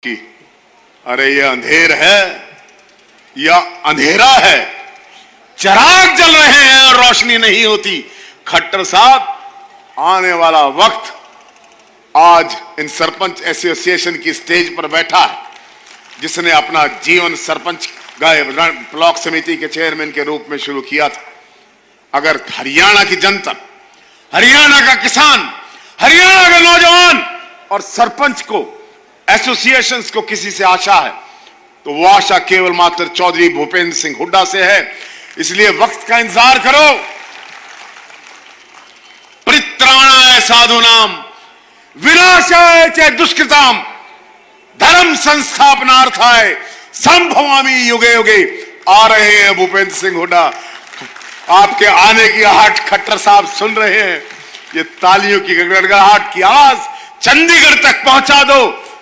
कि अरे ये अंधेर है या अंधेरा है, चिराग जल रहे हैं और रोशनी नहीं होती। खट्टर साहब, आने वाला वक्त आज इन सरपंच एसोसिएशन की स्टेज पर बैठा है, जिसने अपना जीवन सरपंच ब्लॉक समिति के चेयरमैन के रूप में शुरू किया था। अगर हरियाणा की जनता, हरियाणा का किसान, हरियाणा का नौजवान और सरपंच को, एसोसिएशंस को किसी से आशा है तो वो आशा केवल मात्र चौधरी भूपेंद्र सिंह हुड्डा से है। इसलिए वक्त का इंतजार करो। परित्राणाय साधूनाम विनाशाय च दुष्कृताम धर्म संस्थापनार्थाय संभवामि युगे युगे। आ रहे हैं भूपेंद्र सिंह हुड्डा, आपके आने की आहट खट्टर साहब सुन रहे हैं। ये तालियों की गड़गड़ाहट की आवाज चंडीगढ़ तक पहुंचा दो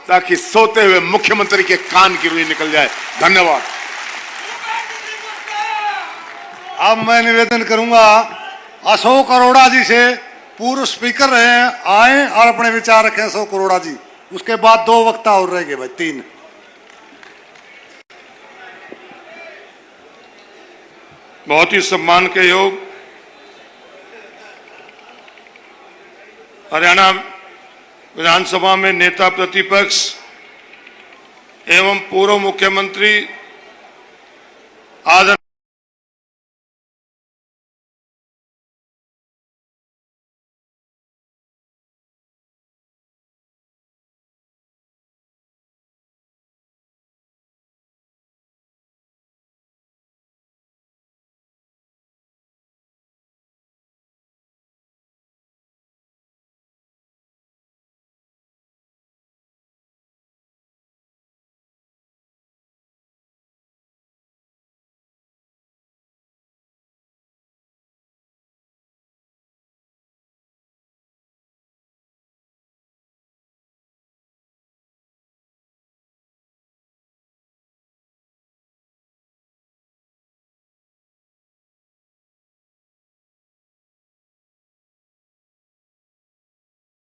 ताकि सोते हुए मुख्यमंत्री के कान की रुई निकल जाए। धन्यवाद। अब मैं निवेदन करूंगा अशोक अरोड़ा जी से, पूर्व स्पीकर रहे हैं, आए और अपने विचार रखें। अशोक अरोड़ा जी, उसके बाद 2 वक्ता और रहेंगे भाई, 3। बहुत ही सम्मान के योग हरियाणा विधानसभा में नेता प्रतिपक्ष एवं पूर्व मुख्यमंत्री आदरणीय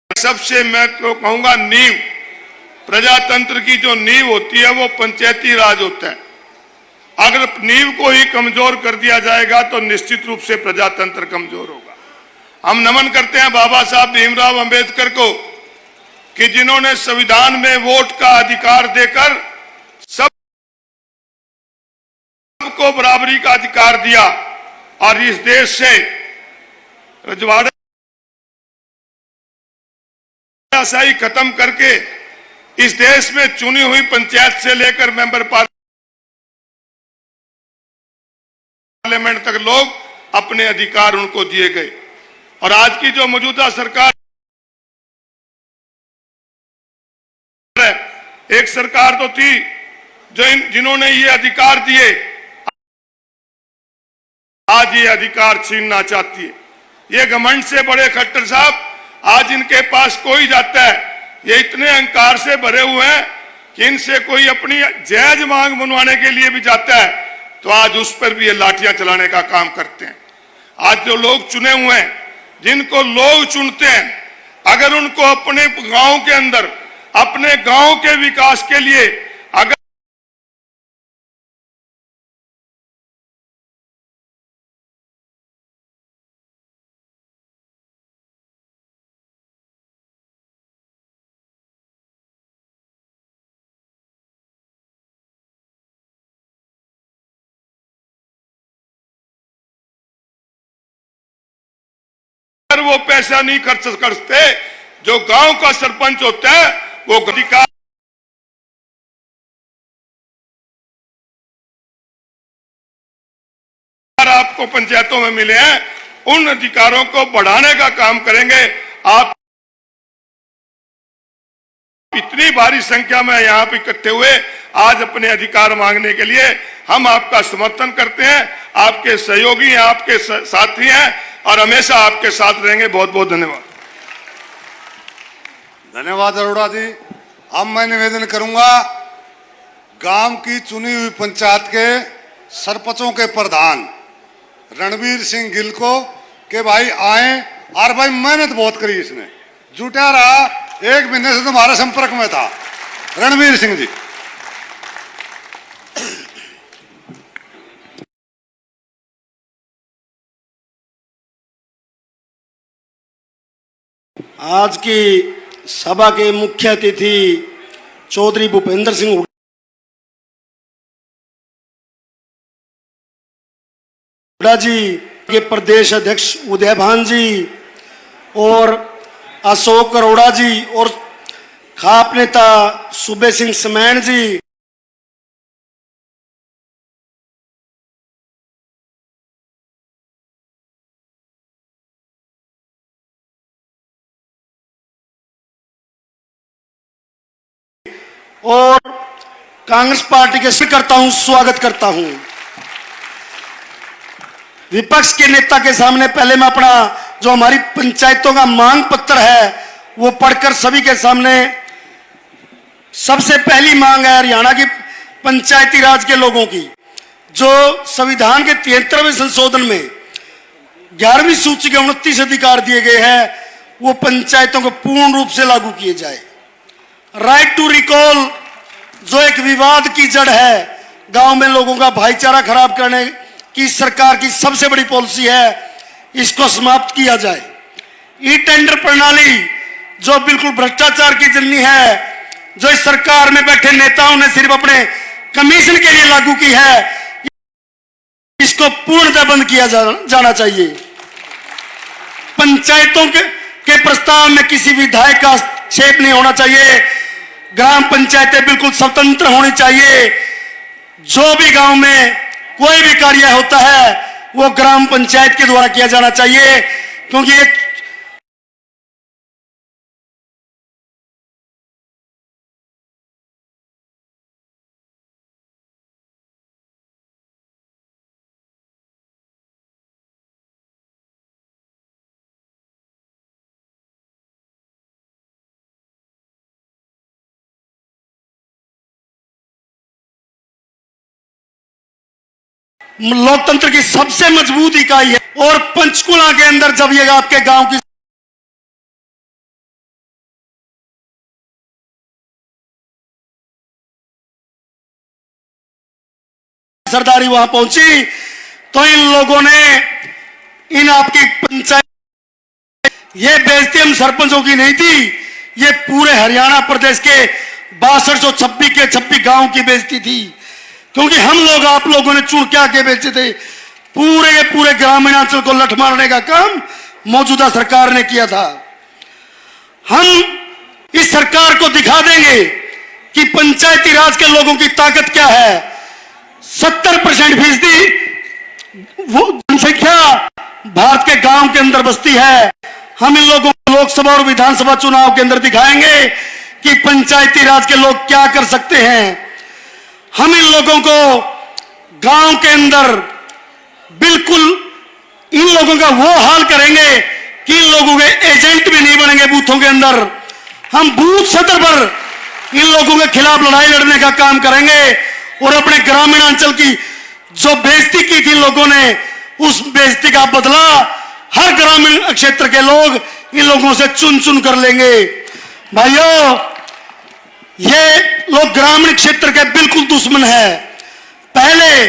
सबसे मैं तो कहूंगा नींव, प्रजातंत्र की जो नींव होती है वो पंचायती राज होता है। अगर नींव को ही कमजोर कर दिया जाएगा तो निश्चित रूप से प्रजातंत्र कमजोर होगा। हम नमन करते हैं बाबा साहब भीमराव अंबेडकर को कि जिन्होंने संविधान में वोट का अधिकार देकर सबको बराबरी का अधिकार दिया और इस देश से रजवाड़ा शाही खत्म करके इस देश में चुनी हुई पंचायत से लेकर मेंबर पार्लियामेंट तक लोग अपने अधिकार उनको दिए गए। और आज की जो मौजूदा सरकार है, एक सरकार तो थी जो जिन्होंने ये अधिकार दिए, आज ये अधिकार छीनना चाहती है। ये घमंड से बड़े खट्टर साहब, आज इनके पास कोई जाता है, ये इतने अहंकार से भरे हुए हैं कि इनसे कोई अपनी जायज मांग मनवाने के लिए भी जाता है तो आज उस पर भी ये लाठियां चलाने का काम करते हैं। आज जो लोग चुने हुए हैं, जिनको लोग चुनते हैं, अगर उनको अपने गांव के अंदर, अपने गांव के विकास के लिए अगर वो पैसा नहीं खर्च करते, जो गांव का सरपंच होता है वो अधिकार आपको पंचायतों में मिले हैं, उन अधिकारों को बढ़ाने का काम करेंगे। आप इतनी भारी संख्या में यहां पर इकट्ठे हुए आज अपने अधिकार मांगने के लिए, हम आपका समर्थन करते हैं। आपके सहयोगी हैं, आपके साथी हैं और हमेशा आपके साथ रहेंगे। बहुत बहुत धन्यवाद। धन्यवाद अरोड़ा जी। अब मैं निवेदन करूंगा गांव की चुनी हुई पंचायत के सरपंचों के प्रधान रणवीर सिंह गिल को कि भाई आए। और भाई मेहनत बहुत करी इसने, जुटा रहा, 1 महीने से तुम्हारे संपर्क में था। रणवीर सिंह जी। आज की सभा के मुख्य अतिथि चौधरी भूपेंद्र सिंह हुड्डा जी के प्रदेश अध्यक्ष उदय भान जी और अशोक अरोड़ा जी और खाप नेता सूबे सिंह समैन जी, और कांग्रेस पार्टी के स्वागत करता हूं। विपक्ष के नेता के सामने पहले मैं अपना जो हमारी पंचायतों का मांग पत्र है वो पढ़कर सभी के सामने, सबसे पहली मांग है हरियाणा की पंचायती राज के लोगों की, जो संविधान के 73वें संशोधन में 11वीं सूची के 29 अधिकार दिए गए हैं, वो पंचायतों को पूर्ण रूप से लागू किए जाए। राइट टू रिकॉल जो एक विवाद की जड़ है, गांव में लोगों का भाईचारा खराब करने की सरकार की सबसे बड़ी पॉलिसी है, इसको समाप्त किया जाए। ई टेंडर प्रणाली जो बिल्कुल भ्रष्टाचार की जननी है, जो इस सरकार में बैठे नेताओं ने सिर्फ अपने कमीशन के लिए लागू की है, इसको पूर्णतः बंद किया जाना चाहिए। पंचायतों के प्रस्ताव में किसी विधायक का हस्तक्षेप नहीं होना चाहिए। ग्राम पंचायतें बिल्कुल स्वतंत्र होनी चाहिए। जो भी गांव में कोई भी कार्य होता है वो ग्राम पंचायत के द्वारा किया जाना चाहिए, क्योंकि ये लोकतंत्र की सबसे मजबूत इकाई है। और पंचकुला के अंदर जब ये आपके गांव की सरदारी वहां पहुंची तो इन लोगों ने इन आपकी पंचायत, ये बेइज्जती हम सरपंचों की नहीं थी, ये पूरे हरियाणा प्रदेश के 6226 गांव की बेइज्जती थी, क्योंकि हम लोग आप लोगों ने चुन के आके बेचे थे। पूरे ग्रामीणांचल को लठ मारने का काम मौजूदा सरकार ने किया था। हम इस सरकार को दिखा देंगे कि पंचायती राज के लोगों की ताकत क्या है। 70% फीसदी वो जनसंख्या भारत के गांव के अंदर बसती है। हम इन लोगों को लोकसभा और विधानसभा चुनाव के अंदर दिखाएंगे कि पंचायती राज के लोग क्या कर सकते हैं। हम इन लोगों को गांव के अंदर बिल्कुल इन लोगों का वो हाल करेंगे कि इन लोगों के एजेंट भी नहीं बनेंगे बूथों के अंदर। हम बूथ सतर पर इन लोगों के खिलाफ लड़ाई लड़ने का काम करेंगे और अपने ग्रामीणांचल की जो बेइज्जती की थी लोगों ने, उस बेइज्जती का बदला हर ग्रामीण क्षेत्र के लोग इन लोगों से चुन चुन कर लेंगे। भाइयों, ये लोग ग्रामीण क्षेत्र के बिल्कुल दुश्मन है। पहले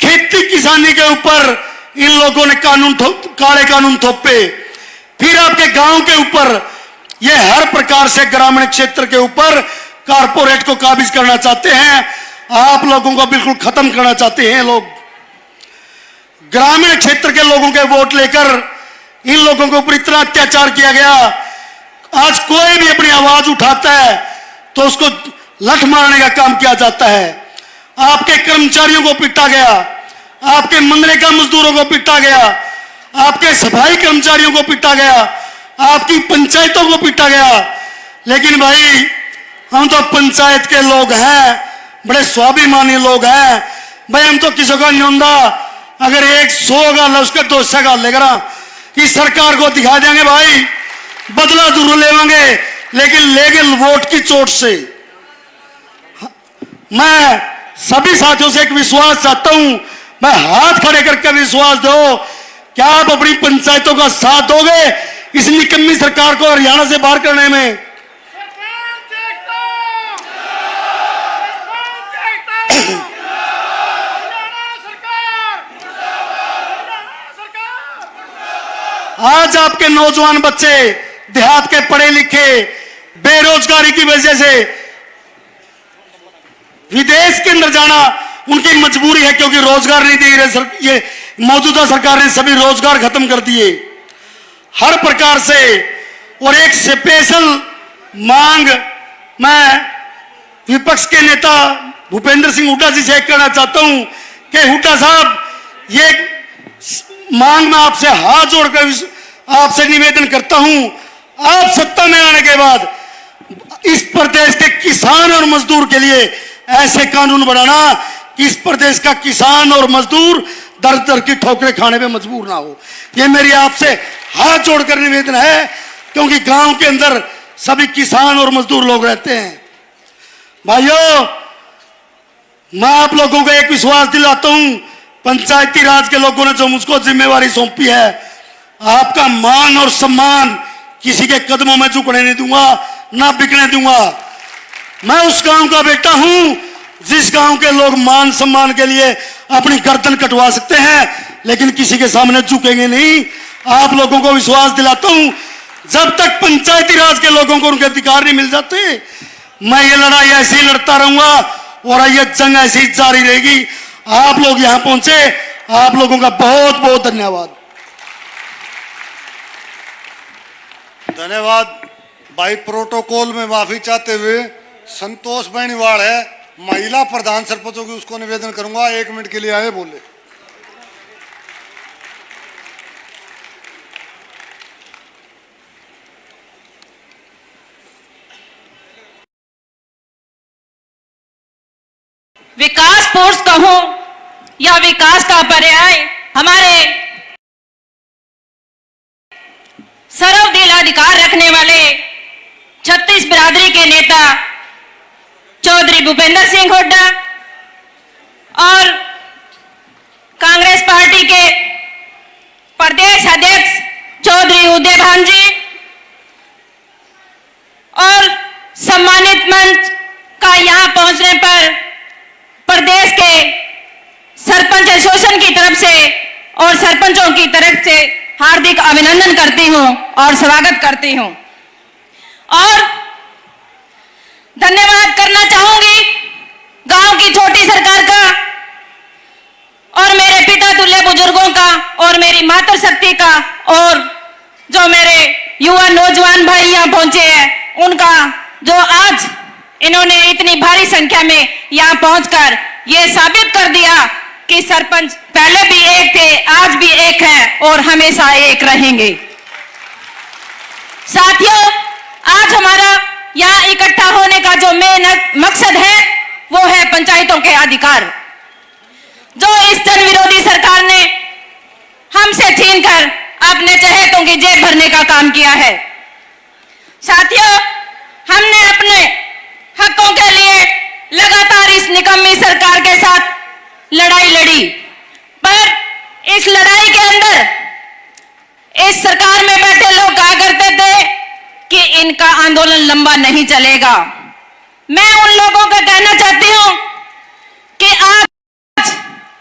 खेती किसानी के ऊपर इन लोगों ने काले कानून थोपे, फिर आपके गांव के ऊपर ये हर प्रकार से ग्रामीण क्षेत्र के ऊपर कारपोरेट को काबिज करना चाहते हैं। आप लोगों को बिल्कुल खत्म करना चाहते हैं लोग। ग्रामीण क्षेत्र के लोगों के वोट लेकर इन लोगों के ऊपर इतना अत्याचार किया गया। आज कोई भी अपनी आवाज उठाता है तो उसको लठ मारने का काम किया जाता है। आपके कर्मचारियों को पीटा गया, आपके मनरेगा मजदूरों को पीटा गया, आपके सफाई कर्मचारियों को पीटा गया, आपकी पंचायतों को पीटा गया। लेकिन भाई, हम तो पंचायत के लोग हैं, बड़े स्वाभिमानी लोग हैं भाई। हम तो किसी का नहीं होंदा, अगर 100 गाल उसका 200 गाल लेकर इस सरकार को दिखा देंगे भाई, बदला जरूर लेंगे, लेकिन लेंगे वोट की चोट से। मैं सभी साथियों से एक विश्वास चाहता हूं, मैं हाथ खड़े करके विश्वास दो, क्या आप अपनी पंचायतों का साथ दोगे इस निकम्मी सरकार को हरियाणा से बाहर करने में? आज आपके नौजवान बच्चे देहात के पढ़े लिखे बेरोजगारी की वजह से विदेश के अंदर जाना उनकी मजबूरी है, क्योंकि रोजगार नहीं दे रहे ये मौजूदा सरकार ने सभी रोजगार खत्म कर दिए हर प्रकार से। और एक स्पेशल मांग मैं विपक्ष के नेता भूपेंद्र सिंह हुड्डा जी से करना चाहता हूं कि हुड्डा साहब, ये मांग मैं आपसे हाथ जोड़कर आपसे निवेदन करता हूं, आप सत्ता में आने के बाद इस प्रदेश के किसान और मजदूर के लिए ऐसे कानून बनाना कि इस प्रदेश का किसान और मजदूर दर दर की ठोकरें खाने में मजबूर ना हो। ये मेरी आपसे हाथ जोड़कर निवेदन है, क्योंकि गांव के अंदर सभी किसान और मजदूर लोग रहते हैं। भाइयों, मैं आप लोगों को एक विश्वास दिलाता हूं, पंचायती राज के लोगों ने जो मुझको जिम्मेवारी सौंपी है, आपका मान और सम्मान किसी के कदमों में झुकने नहीं दूंगा, ना बिकने दूंगा। मैं उस गांव का बेटा हूं जिस गांव के लोग मान सम्मान के लिए अपनी गर्दन कटवा सकते हैं, लेकिन किसी के सामने झुकेंगे नहीं। आप लोगों को विश्वास दिलाता हूं, जब तक पंचायती राज के लोगों को उनके अधिकार नहीं मिल जाते, मैं ये लड़ाई ऐसे ही लड़ता रहूंगा और ये जंग ऐसी ही जारी रहेगी। आप लोग यहां पहुंचे, आप लोगों का बहुत बहुत धन्यवाद। धन्यवाद भाई। प्रोटोकॉल में माफी चाहते हुए संतोष बेनीवाल है महिला प्रधान सरपंचों की, उसको निवेदन करूंगा 1 मिनट के लिए आए बोले। विकास फोर्स कहूं या विकास का पर्याय, हमारे सर्वदिल अधिकार रखने वाले 36 बिरादरी के नेता चौधरी भूपेंद्र सिंह हुड्डा और कांग्रेस पार्टी के प्रदेश अध्यक्ष चौधरी उदय भान जी और सम्मानित मंच का यहां पहुंचने पर प्रदेश के सरपंच एसोसिएशन की तरफ से और सरपंचों की तरफ से हार्दिक अभिनंदन करती हूं और स्वागत करती हूं और धन्यवाद करना चाहूंगी गांव की छोटी सरकार का और मेरे पिता तुल्य बुजुर्गों का और मेरी मातृशक्ति का और जो मेरे युवा नौजवान भाई यहां पहुंचे हैं उनका, जो आज इन्होंने इतनी भारी संख्या में यहां पहुंचकर ये साबित कर दिया कि सरपंच पहले भी एक थे, आज भी एक है और हमेशा एक रहेंगे। साथियों, आज हमारा यहाँ इकट्ठा होने का जो मेन मकसद है वो है पंचायतों के अधिकार, जो इस जन विरोधी सरकार ने हमसे छीनकर अपने चहेतों की जेब भरने का काम किया है। साथियों, हमने अपने हकों के लिए लगातार इस निकम्मी सरकार के साथ लड़ाई लड़ी, पर इस लड़ाई के अंदर इस सरकार में बैठे लोग कहा करते थे कि इनका आंदोलन लंबा नहीं चलेगा। मैं उन लोगों को कहना चाहती हूं कि आज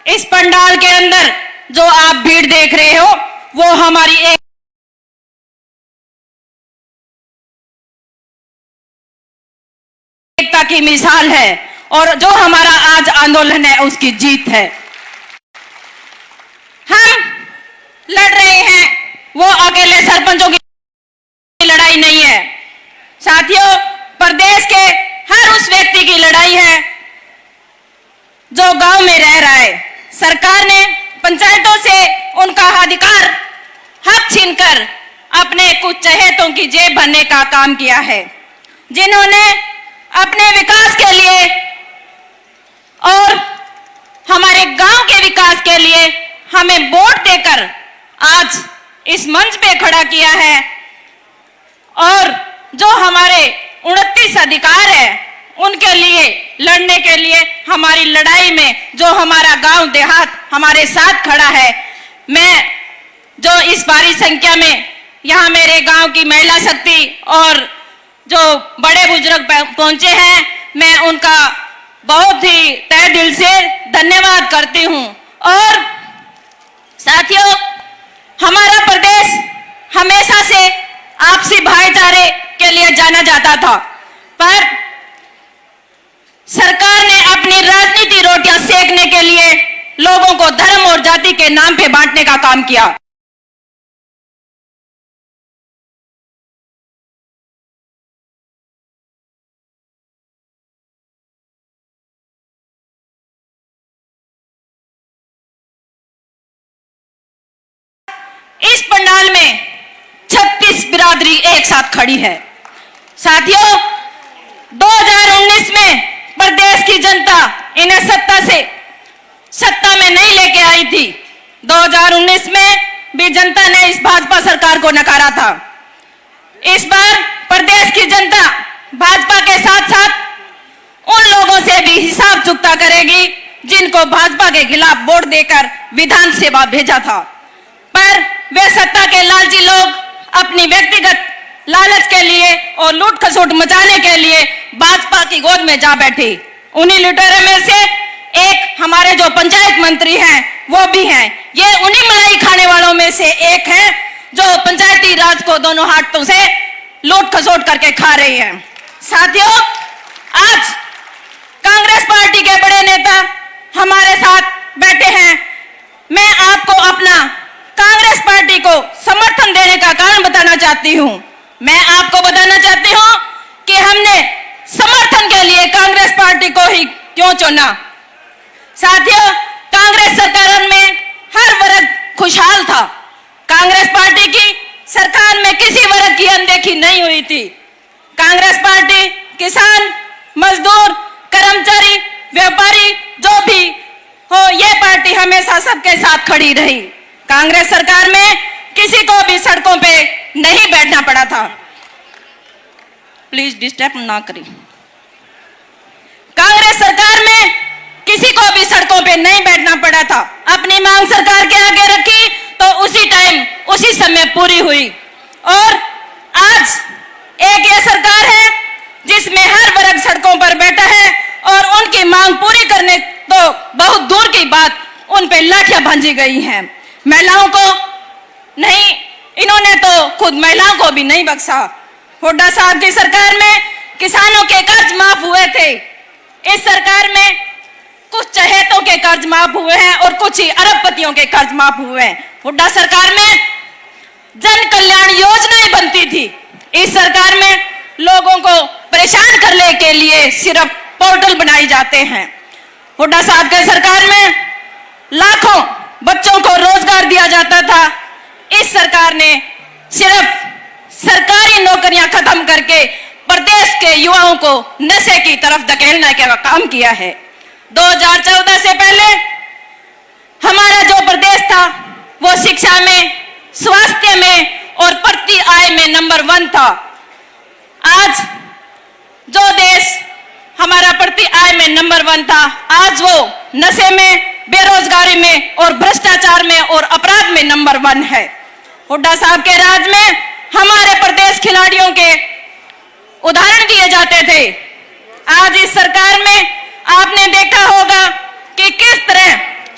इस पंडाल के अंदर जो आप भीड़ देख रहे हो वो हमारी एकता की मिसाल है और जो हमारा आज आंदोलन है उसकी जीत है। हम लड़ रहे हैं, वो अकेले सरपंचों की लड़ाई नहीं है। साथियों, प्रदेश के हर उस व्यक्ति की लड़ाई है जो गांव में रह रहा है। सरकार ने पंचायतों से उनका अधिकार हक छीनकर अपने कुछ चहेतों की जेब भरने का काम किया है, जिन्होंने अपने विकास के लिए और हमारे गांव के विकास के लिए हमें वोट देकर आज इस मंच पे खड़ा किया है और जो हमारे 29 अधिकार है उनके लिए लड़ने के लिए हमारी लड़ाई में जो हमारा गांव देहात हमारे साथ खड़ा है। मैं जो इस भारी संख्या में यहाँ मेरे गांव की महिला शक्ति और जो बड़े बुजुर्ग पहुंचे हैं, मैं उनका बहुत ही तहे दिल से धन्यवाद करती हूं। और साथियों, हमारा प्रदेश हमेशा से आपसी भाईचारे के लिए जाना जाता था, पर सरकार ने अपनी राजनीति रोटियां सेकने के लिए लोगों को धर्म और जाति के नाम पे बांटने का काम किया। इस पंडाल में 36 बिरादरी एक साथ खड़ी है। साथियों, 2019 में प्रदेश की जनता इन्हें सत्ता में नहीं लेके आई थी। 2019 में भी जनता ने इस भाजपा सरकार को नकारा था। इस बार प्रदेश की जनता भाजपा के साथ साथ उन लोगों से भी हिसाब चुकता करेगी जिनको भाजपा के खिलाफ वोट देकर विधानसभा भेजा था, पर वे सत्ता के लालची लोग अपनी व्यक्तिगत लालच के लिए और लूट खसोट मचाने के लिए भाजपा की गोद में जा बैठे। उन्हीं लुटेरों में से एक हमारे जो पंचायत मंत्री हैं वो भी हैं। ये उन्हीं मलाई खाने वालों में से एक हैं जो पंचायती राज को दोनों हाथों से लूट खसोट करके खा रही हैं। साथियों, आज कांग्रेस पार्टी के बड़े नेता हमारे साथ बैठे हैं। मैं आपको अपना कांग्रेस पार्टी को समर्थन देने का कारण बताना चाहती हूं। मैं आपको बताना चाहती हूं कि हमने समर्थन के लिए कांग्रेस पार्टी को ही क्यों चुना। साथियों, कांग्रेस सरकार में हर वर्ग खुशहाल था। कांग्रेस पार्टी की सरकार में किसी वर्ग की अनदेखी नहीं हुई थी। कांग्रेस पार्टी किसान, मजदूर, कर्मचारी, व्यापारी जो भी हो, ये पार्टी हमेशा सबके साथ खड़ी रही। कांग्रेस सरकार में किसी को भी सड़कों पे नहीं बैठना पड़ा था। प्लीज डिस्टर्ब ना करें। कांग्रेस सरकार में किसी को भी सड़कों पे नहीं बैठना पड़ा था। अपनी मांग सरकार के आगे रखी तो उसी टाइम उसी समय पूरी हुई। और आज एक ये सरकार है जिसमें हर वर्ग सड़कों पर बैठा है और उनकी मांग पूरी करने तो बहुत दूर की बात, उन पे लाठियां भांजी गई हैं। महिलाओं को नहीं, इन्होंने तो खुद महिलाओं को भी नहीं बख्शा। हुड्डा साहब की सरकार में किसानों के कर्ज माफ हुए थे। इस सरकार में कुछ चहेतों के कर्ज माफ हुए हैं और कुछ ही अरबपतियों के कर्ज माफ हुए हैं। हुड्डा सरकार में जन कल्याण योजनाएं बनती थी। इस सरकार में लोगों को परेशान करने के लिए सिर्फ पोर्टल बनाए जाते हैं। हुड्डा साहब के सरकार में लाखों बच्चों को रोजगार दिया जाता था। इस सरकार ने सिर्फ सरकारी नौकरियां खत्म करके प्रदेश के युवाओं को नशे की तरफ धकेलने का काम किया है। 2014 से पहले हमारा जो प्रदेश था वो शिक्षा में, स्वास्थ्य में और प्रति आय में नंबर 1 था। आज जो देश हमारा प्रति आय में नंबर 1 था, आज वो नशे में, बेरोजगारी में और भ्रष्टाचार में और अपराध में नंबर 1 है। हुड्डा साहब के राज में हमारे प्रदेश खिलाड़ियों के उदाहरण दिए जाते थे। आज इस सरकार में आपने देखा होगा कि किस तरह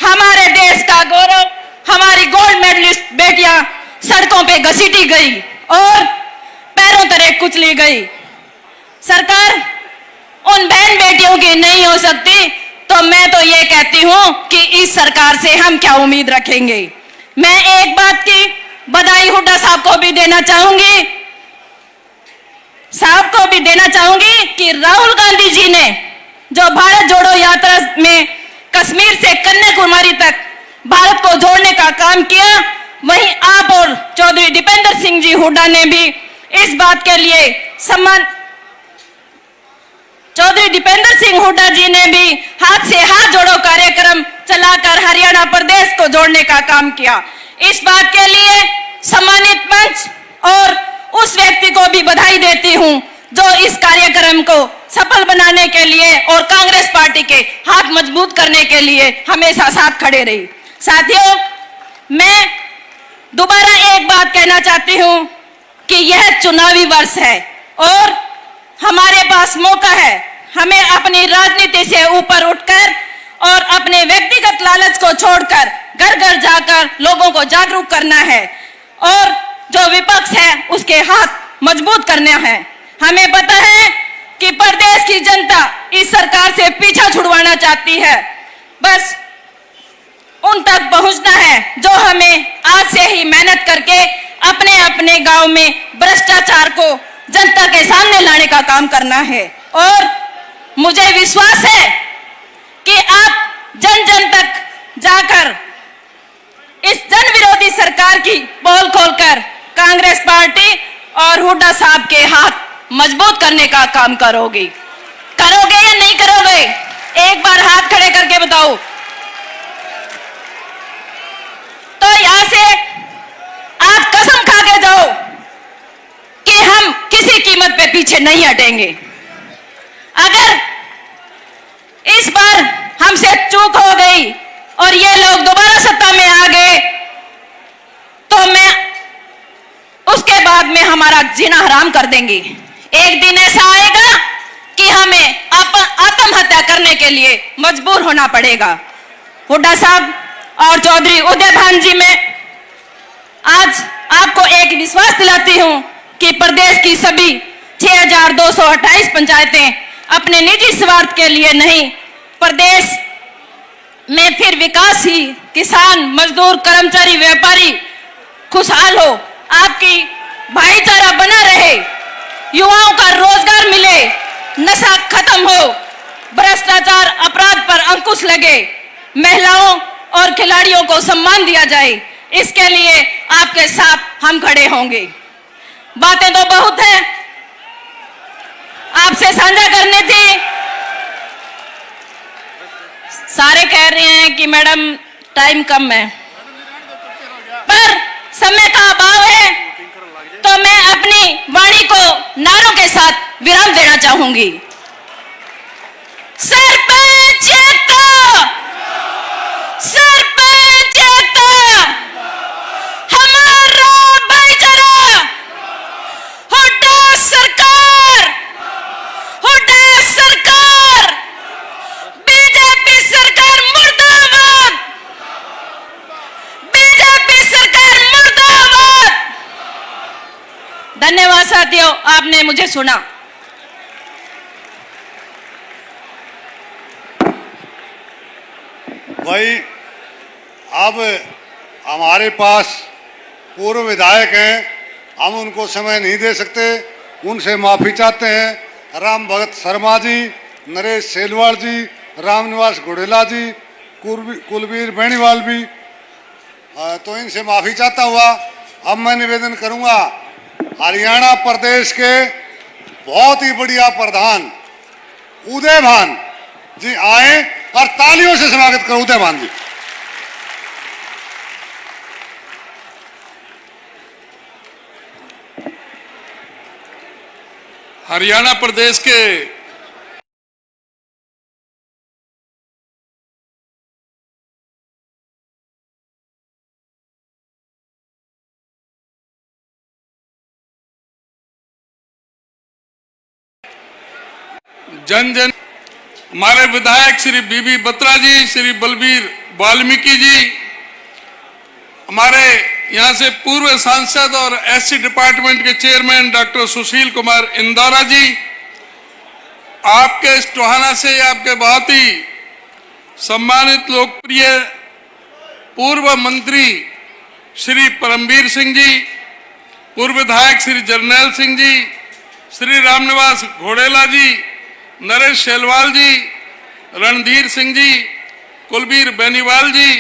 हमारे देश का गौरव, हमारी गोल्ड मेडलिस्ट बेटियां सड़कों पे घसीटी गई और पैरों तले कुचली गई। सरकार उन बहन बेटियों की नहीं हो सकती, तो मैं तो ये कहती हूं कि इस सरकार से हम क्या उम्मीद रखेंगे। मैं एक बात की बधाई हुड्डा साहब को भी देना चाहूंगी कि राहुल गांधी जी ने जो भारत जोड़ो यात्रा में कश्मीर से कन्याकुमारी तक भारत को जोड़ने का काम किया, वहीं आप और चौधरी दीपेंद्र सिंह जी हुड्डा ने भी इस बात के लिए चौधरी दीपेंद्र सिंह हुड्डा जी ने भी हाथ से हाथ जोड़ो कार्यक्रम चलाकर हरियाणा प्रदेश को जोड़ने का काम किया। इस बात के लिए सम्मानित मंच और उस व्यक्ति को भी बधाई देती हूं जो इस कार्यक्रम को सफल बनाने के लिए और कांग्रेस पार्टी के हाथ मजबूत करने के लिए हमेशा साथ खड़े रही। साथियों, मैं दोबारा एक बात कहना चाहती हूं कि यह चुनावी वर्ष है और हमारे पास मौका है। हमें अपनी राजनीति से ऊपर उठकर और अपने व्यक्तिगत लालच को छोड़कर घर घर जाकर लोगों को जागरूक करना है और जो विपक्ष है उसके हाथ मजबूत करने हैं। हमें पता है कि प्रदेश की जनता इस सरकार से पीछा छुड़वाना चाहती है। बस उन तक पहुंचना है जो हमें आज से ही मेहनत करके अपने अपने गांव में भ्रष्टाचार को जनता के सामने लाने का काम करना है। और मुझे विश्वास है कि आप जन जन तक जाकर इस जन विरोधी सरकार की पोल खोलकर कांग्रेस पार्टी और हुड्डा साहब के हाथ मजबूत करने का काम करोगे या नहीं करोगे? एक बार हाथ खड़े करके बताओ। तो यहां से आज कसम खा के जाओ कि हम किसी कीमत पे पीछे नहीं हटेंगे। अगर इस बार हमसे चूक हो गई और ये लोग दोबारा सत्ता में आ गए तो मैं उसके बाद में हमारा जीना हराम कर देंगे। एक दिन ऐसा आएगा कि हमें आत्महत्या करने के लिए मजबूर होना पड़ेगा। हुड्डा साहब और चौधरी उदय भान जी, मैं आज आपको एक विश्वास दिलाती हूं कि प्रदेश की सभी 6228 पंचायतें अपने निजी स्वार्थ के लिए नहीं, प्रदेश में फिर विकास ही, किसान, मजदूर, कर्मचारी, व्यापारी खुशहाल हो, आपकी भाईचारा बना रहे, युवाओं का रोजगार मिले, नशा खत्म हो, भ्रष्टाचार अपराध पर अंकुश लगे, महिलाओं और खिलाड़ियों को सम्मान दिया जाए, इसके लिए आपके साथ हम खड़े होंगे। बातें तो बहुत है, आपसे साझा करनी थी। सारे कह रहे हैं कि मैडम टाइम कम है, पर समय का अभाव है, तो मैं अपनी वाणी को नारों के साथ विराम देना चाहूंगी। सरपंच एकता, सरपंच एकता, हमारा भाईचारा, हुड्डा सरकार, हुड्डा सरकार, बीजेपी सरकार मुर्दाबाद, बीजेपी सरकार मुर्दाबाद। धन्यवाद साथियों, आपने मुझे सुना। भाई, अब हमारे पास पूर्व विधायक हैं, हम उनको समय नहीं दे सकते, उनसे माफ़ी चाहते हैं। राम भगत शर्मा जी, नरेश सेलवाल जी, रामनिवास घोड़ेला जी, कुलबीर बेनीवाल भी, तो इनसे माफ़ी चाहता हुआ अब मैं निवेदन करूंगा हरियाणा प्रदेश के बहुत ही बढ़िया प्रधान उदय भान जी आए और तालियों से स्वागत करो उदय भान जी। हरियाणा प्रदेश के जन जन हमारे विधायक श्री बीबी बत्रा जी, श्री बलबीर वाल्मीकि जी, हमारे यहाँ से पूर्व सांसद और एससी डिपार्टमेंट के चेयरमैन डॉक्टर सुशील कुमार इंदौरा जी, आपके इस टोहाना से आपके बहुत ही सम्मानित लोकप्रिय पूर्व मंत्री श्री परमवीर सिंह जी, पूर्व विधायक श्री जरनैल सिंह जी, श्री रामनिवास घोड़ेला जी, नरेश सेलवाल जी, रणधीर सिंह जी, कुलबीर बेनीवाल जी,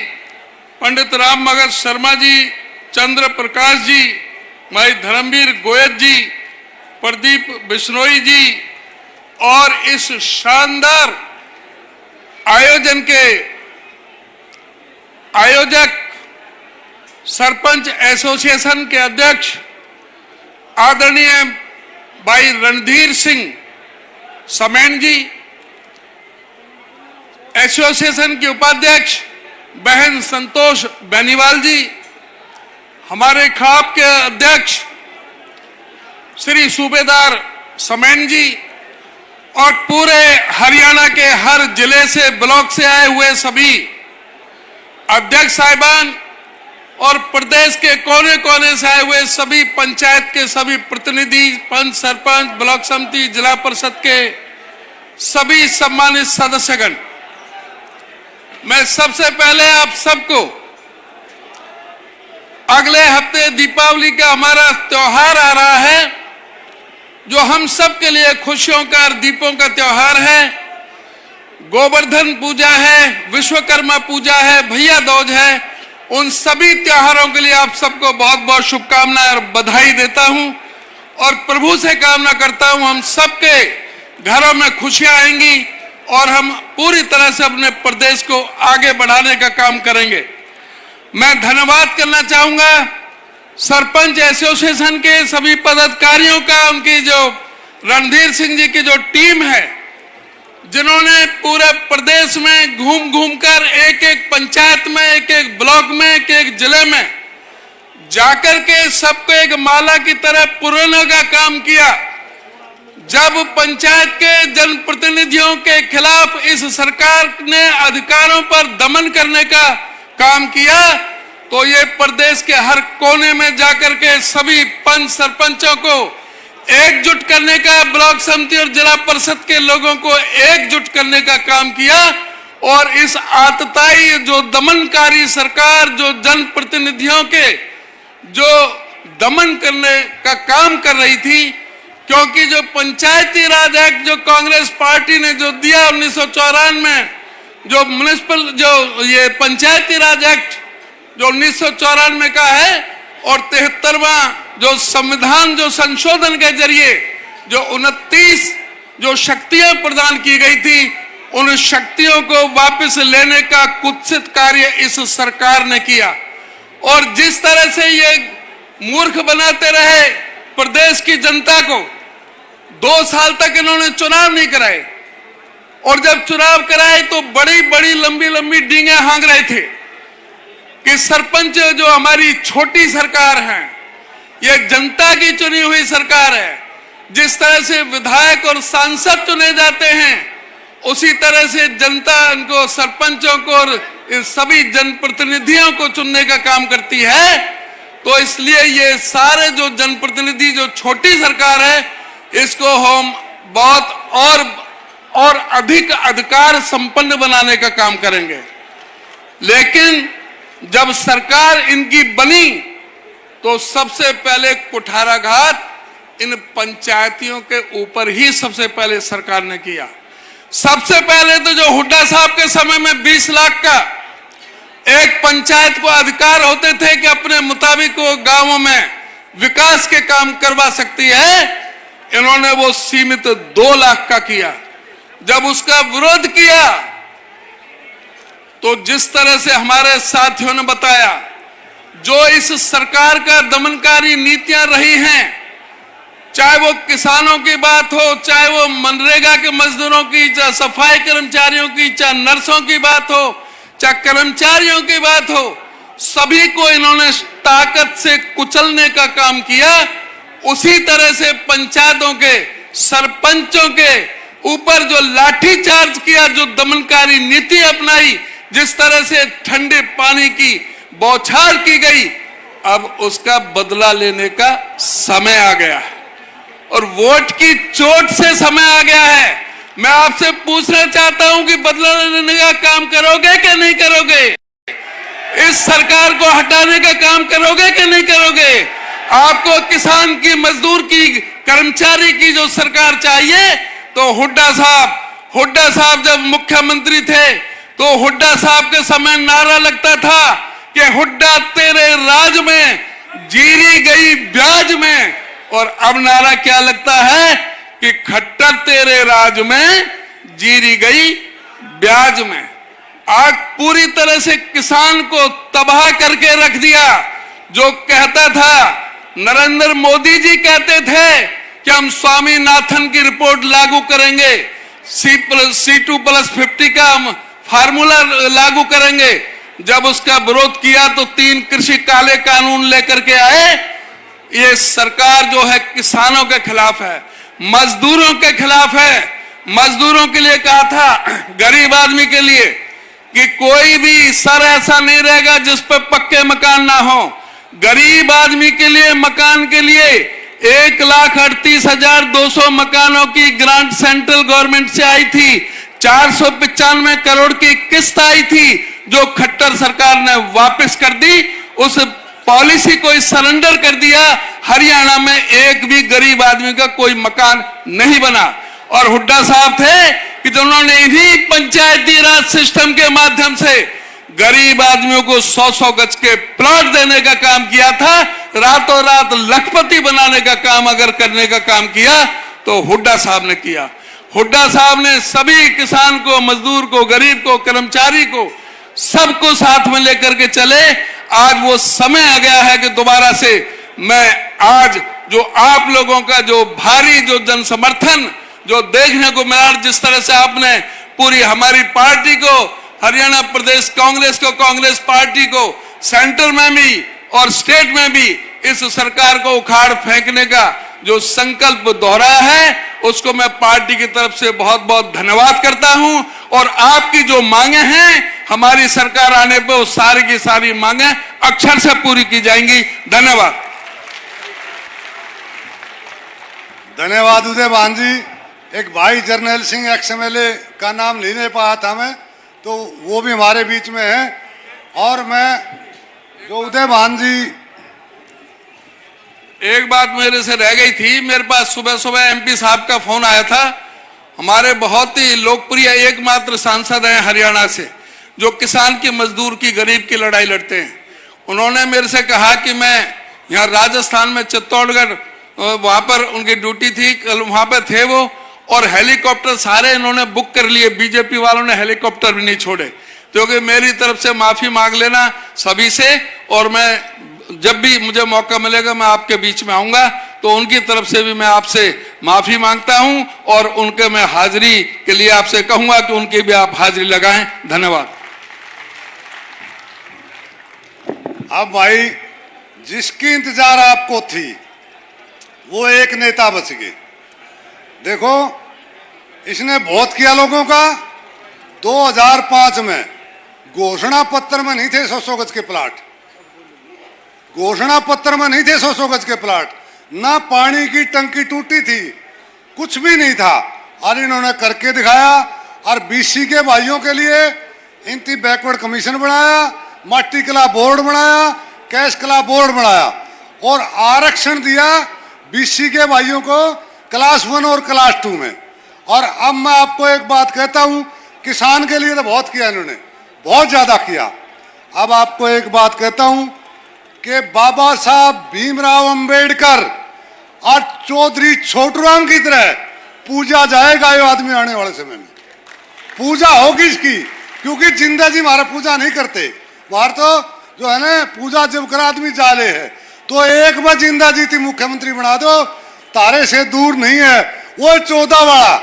पंडित राम भगत शर्मा जी, चंद्र प्रकाश जी, भाई धर्मवीर गोयत जी, प्रदीप बिश्नोई जी और इस शानदार आयोजन के आयोजक सरपंच एसोसिएशन के अध्यक्ष आदरणीय भाई रणधीर सिंह समेन जी, एसोसिएशन के उपाध्यक्ष बहन संतोष बेनीवाल जी, हमारे खाप के अध्यक्ष श्री सूबेदार समेन जी और पूरे हरियाणा के हर जिले से ब्लॉक से आए हुए सभी अध्यक्ष साहिबान, और प्रदेश के कोने कोने से आए हुए सभी पंचायत के सभी प्रतिनिधि, पंच, सरपंच, ब्लॉक समिति, जिला परिषद के सभी सम्मानित सदस्यगण, मैं सबसे पहले आप सबको अगले हफ्ते दीपावली का हमारा त्योहार आ रहा है, जो हम सब के लिए खुशियों का और दीपों का त्योहार है। गोवर्धन पूजा है, विश्वकर्मा पूजा है, भैया दूज है। उन सभी त्योहारों के लिए आप सबको बहुत बहुत शुभकामनाएं और बधाई देता हूं और प्रभु से कामना करता हूं हम सबके घरों में खुशियां आएंगी और हम पूरी तरह से अपने प्रदेश को आगे बढ़ाने का काम करेंगे। मैं धन्यवाद करना चाहूंगा सरपंच एसोसिएशन के सभी पदाधिकारियों का, उनकी जो रणधीर सिंह जी की जो टीम है, जिन्होंने पूरे प्रदेश में घूम घूम कर एक एक पंचायत में, एक एक ब्लॉक में, एक एक जिले में जाकर के सबको एक माला की तरह पुरोने का काम किया। जब पंचायत के जनप्रतिनिधियों के खिलाफ इस सरकार ने अधिकारों पर दमन करने का काम किया, तो ये प्रदेश के हर कोने में जाकर के सभी पंच सरपंचों को एकजुट करने का, ब्लॉक समिति और जिला परिषद के लोगों को एकजुट करने का काम किया और इस आतताई जो दमनकारी सरकार जो जनप्रतिनिधियों के जो दमन करने का काम कर रही थी, क्योंकि जो पंचायती राज एक्ट जो कांग्रेस पार्टी ने जो दिया 1994 में, जो म्युनिसिपल जो ये पंचायती राज एक्ट जो 1994 का है और 73वां जो संविधान जो संशोधन के जरिए जो 29 जो शक्तियां प्रदान की गई थी, उन शक्तियों को वापस लेने का कुत्सित कार्य इस सरकार ने किया। और जिस तरह से ये मूर्ख बनाते रहे प्रदेश की जनता को, 2 साल तक इन्होंने चुनाव नहीं कराए और जब चुनाव कराए तो बड़ी बड़ी लंबी लंबी डींगे हाँक रहे थे कि सरपंच जो हमारी छोटी सरकार है, ये जनता की चुनी हुई सरकार है। जिस तरह से विधायक और सांसद चुने जाते हैं, उसी तरह से जनता इनको, सरपंचों को और इन सभी जनप्रतिनिधियों को चुनने का काम करती है। तो इसलिए ये सारे जो जनप्रतिनिधि जो छोटी सरकार है, इसको हम बहुत और अधिक अधिकार संपन्न बनाने का काम करेंगे। लेकिन जब सरकार इनकी बनी तो सबसे पहले कुठाराघात इन पंचायतियों के ऊपर ही सबसे पहले सरकार ने किया। सबसे पहले तो जो हुड्डा साहब के समय में 20 लाख का एक पंचायत को अधिकार होते थे कि अपने मुताबिक वो गांवों में विकास के काम करवा सकती है, इन्होंने वो सीमित 2 लाख का किया। जब उसका विरोध किया तो जिस तरह से हमारे साथियों ने बताया, जो इस सरकार का दमनकारी नीतियां रही हैं, चाहे वो किसानों की बात हो, चाहे वो मनरेगा के मजदूरों की, चाहे सफाई कर्मचारियों की, चाहे नर्सों की बात हो, चाहे कर्मचारियों की बात हो, सभी को इन्होंने ताकत से कुचलने का काम किया। उसी तरह से पंचायतों के सरपंचों के ऊपर जो लाठीचार्ज किया, जो दमनकारी नीति अपनाई, जिस तरह से ठंडे पानी की बौछार की गई, अब उसका बदला लेने का समय आ गया है और वोट की चोट से समय आ गया है। मैं आपसे पूछना चाहता हूं कि बदला लेने का काम करोगे कि नहीं करोगे? इस सरकार को हटाने का काम करोगे कि नहीं करोगे? आपको किसान की, मजदूर की, कर्मचारी की जो सरकार चाहिए, तो हुड्डा साहब जब मुख्यमंत्री थे तो हुड्डा साहब के समय नारा लगता था कि हुड्डा तेरे राज में, जीरी गई ब्याज में, और अब नारा क्या लगता है कि खट्टर तेरे राज में, जीरी गई ब्याज में। आज पूरी तरह से किसान को तबाह करके रख दिया। जो कहता था, नरेंद्र मोदी जी कहते थे कि हम स्वामीनाथन की रिपोर्ट लागू करेंगे, C2+50 का फार्मूला लागू करेंगे। जब उसका विरोध किया तो 3 कृषि काले कानून लेकर के आए। ये सरकार जो है किसानों के खिलाफ है, मजदूरों के खिलाफ है। मजदूरों के लिए कहा था, गरीब आदमी के लिए कि कोई भी सर ऐसा नहीं रहेगा जिस पर पक्के मकान ना हो। गरीब आदमी के लिए मकान के लिए 1,38,200 मकानों की ग्रांट सेंट्रल गवर्नमेंट से आई थी। 495 करोड़ की किस्त आई थी जो खट्टर सरकार ने वापस कर दी। उस पॉलिसी को सरेंडर कर दिया। हरियाणा में एक भी गरीब आदमी का कोई मकान नहीं बना। और हुड्डा साहब थे कि जिन्होंने इन्हीं पंचायती राज सिस्टम के माध्यम से गरीब आदमियों को 100-100 गज के प्लॉट देने का काम किया था। रातों रात लखपति बनाने का काम अगर करने का काम किया तो हुड्डा साहब ने किया। हुड्डा साहब ने सभी किसान को, मजदूर को, गरीब को, कर्मचारी को, सबको साथ में लेकर के चले। आज वो समय आ गया है कि दोबारा से मैं आज जो आप लोगों का जो भारी जो जन समर्थन जो देखने को मिला, जिस तरह से आपने पूरी हमारी पार्टी को, हरियाणा प्रदेश कांग्रेस को, कांग्रेस पार्टी को सेंटर में भी और स्टेट में भी इस सरकार को उखाड़ फेंकने का जो संकल्प दोहराया है, उसको मैं पार्टी की तरफ से बहुत बहुत धन्यवाद करता हूं। और आपकी जो मांगे हैं हमारी सरकार आने पर, वो सारी की सारी मांगे अक्षर से पूरी की जाएंगी। धन्यवाद। धन्यवाद उदय भान जी। एक भाई जर्नैल सिंह XMLA का नाम ले नहीं पाया था मैं, तो वो भी हमारे बीच में है। और मैं जो उदय भान जी, एक बात मेरे से रह गई थी। मेरे पास सुबह सुबह MP साहब का फोन आया था। हमारे बहुत ही लोकप्रिय एकमात्र सांसद हैं हरियाणा से, जो किसान की, मजदूर की, गरीब की लड़ाई लड़ते हैं। उन्होंने मेरे से कहा कि मैं यहाँ राजस्थान में चित्तौड़गढ़, वहां पर उनकी ड्यूटी थी, कल वहां पर थे वो, और हेलीकॉप्टर सारे इन्होंने बुक कर लिए। बीजेपी वालों ने हेलीकॉप्टर भी नहीं छोड़े। क्योंकि मेरी तरफ से माफी मांग लेना सभी से, और मैं जब भी मुझे मौका मिलेगा मैं आपके बीच में आऊंगा, तो उनकी तरफ से भी मैं आपसे माफी मांगता हूं और उनके मैं हाजिरी के लिए आपसे कहूंगा कि उनकी भी आप हाजिरी लगाएं। धन्यवाद। अब भाई जिसकी इंतजार आपको थी वो एक नेता बच गए। देखो, इसने बहुत किया लोगों का। 2005 में घोषणा पत्र में नहीं थे 100-100 गज के प्लाट, घोषणा पत्र में नहीं थे 100-100 गज के प्लाट, ना पानी की टंकी टूटी थी, कुछ भी नहीं था। और इन्होंने करके दिखाया। और BC के भाइयों के लिए एंटी बैकवर्ड कमीशन बनाया, माटी कला बोर्ड बनाया, कैश कला बोर्ड बनाया, और आरक्षण दिया BC के भाइयों को क्लास 1 और क्लास 2 में। और अब मैं आपको एक बात कहता हूं, किसान के लिए तो बहुत किया इन्होंने, बहुत ज्यादा किया। अब आपको एक बात कहता हूं कि बाबा साहब भीमराव अंबेडकर और चौधरी छोटूराम की तरह पूजा जाएगा ये आदमी आने वाले समय में। पूजा होगी इसकी, क्योंकि जिंदा जी हमारा पूजा नहीं करते। बाहर तो जो है ना, पूजा जब कर आदमी जाले है, तो एक बार जिंदा जी थी मुख्यमंत्री बना दो, तारे से दूर नहीं है। वो 14 वाला,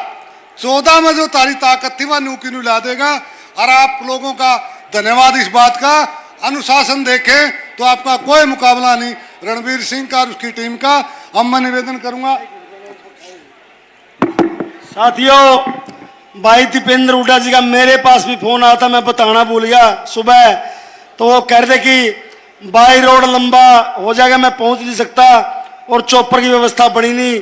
14 में जो तारी ताकत थी वह नूकी नू ला देगा। और आप लोगों का धन्यवाद इस बात का। अनुशासन देखें तो आपका कोई मुकाबला नहीं रणवीर सिंह का और उसकी टीम का। अब मैं निवेदन करूंगा। साथियों, भाई दीपेंद्र हुड्डा जी का मेरे पास भी फोन आया था, मैं बताना भूल गया सुबह। तो वो कह रहे कि बाई रोड लंबा हो जाएगा, मैं पहुंच नहीं सकता और चौपर की व्यवस्था बनी नहीं।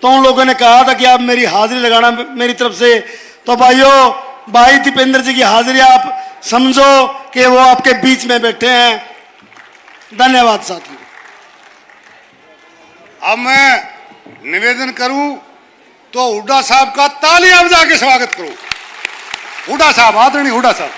तो उन लोगों ने कहा था कि आप मेरी हाजिरी लगाना मेरी तरफ से। तो भाइयों, भाई दीपेंद्र जी की हाजिरी आप समझो कि वो आपके बीच में बैठे हैं। धन्यवाद साथियों। अब मैं निवेदन करूं तो हुड्डा साहब का तालियां बजा के स्वागत करो। हुड्डा साहब, आदरणीय हुड्डा साहब।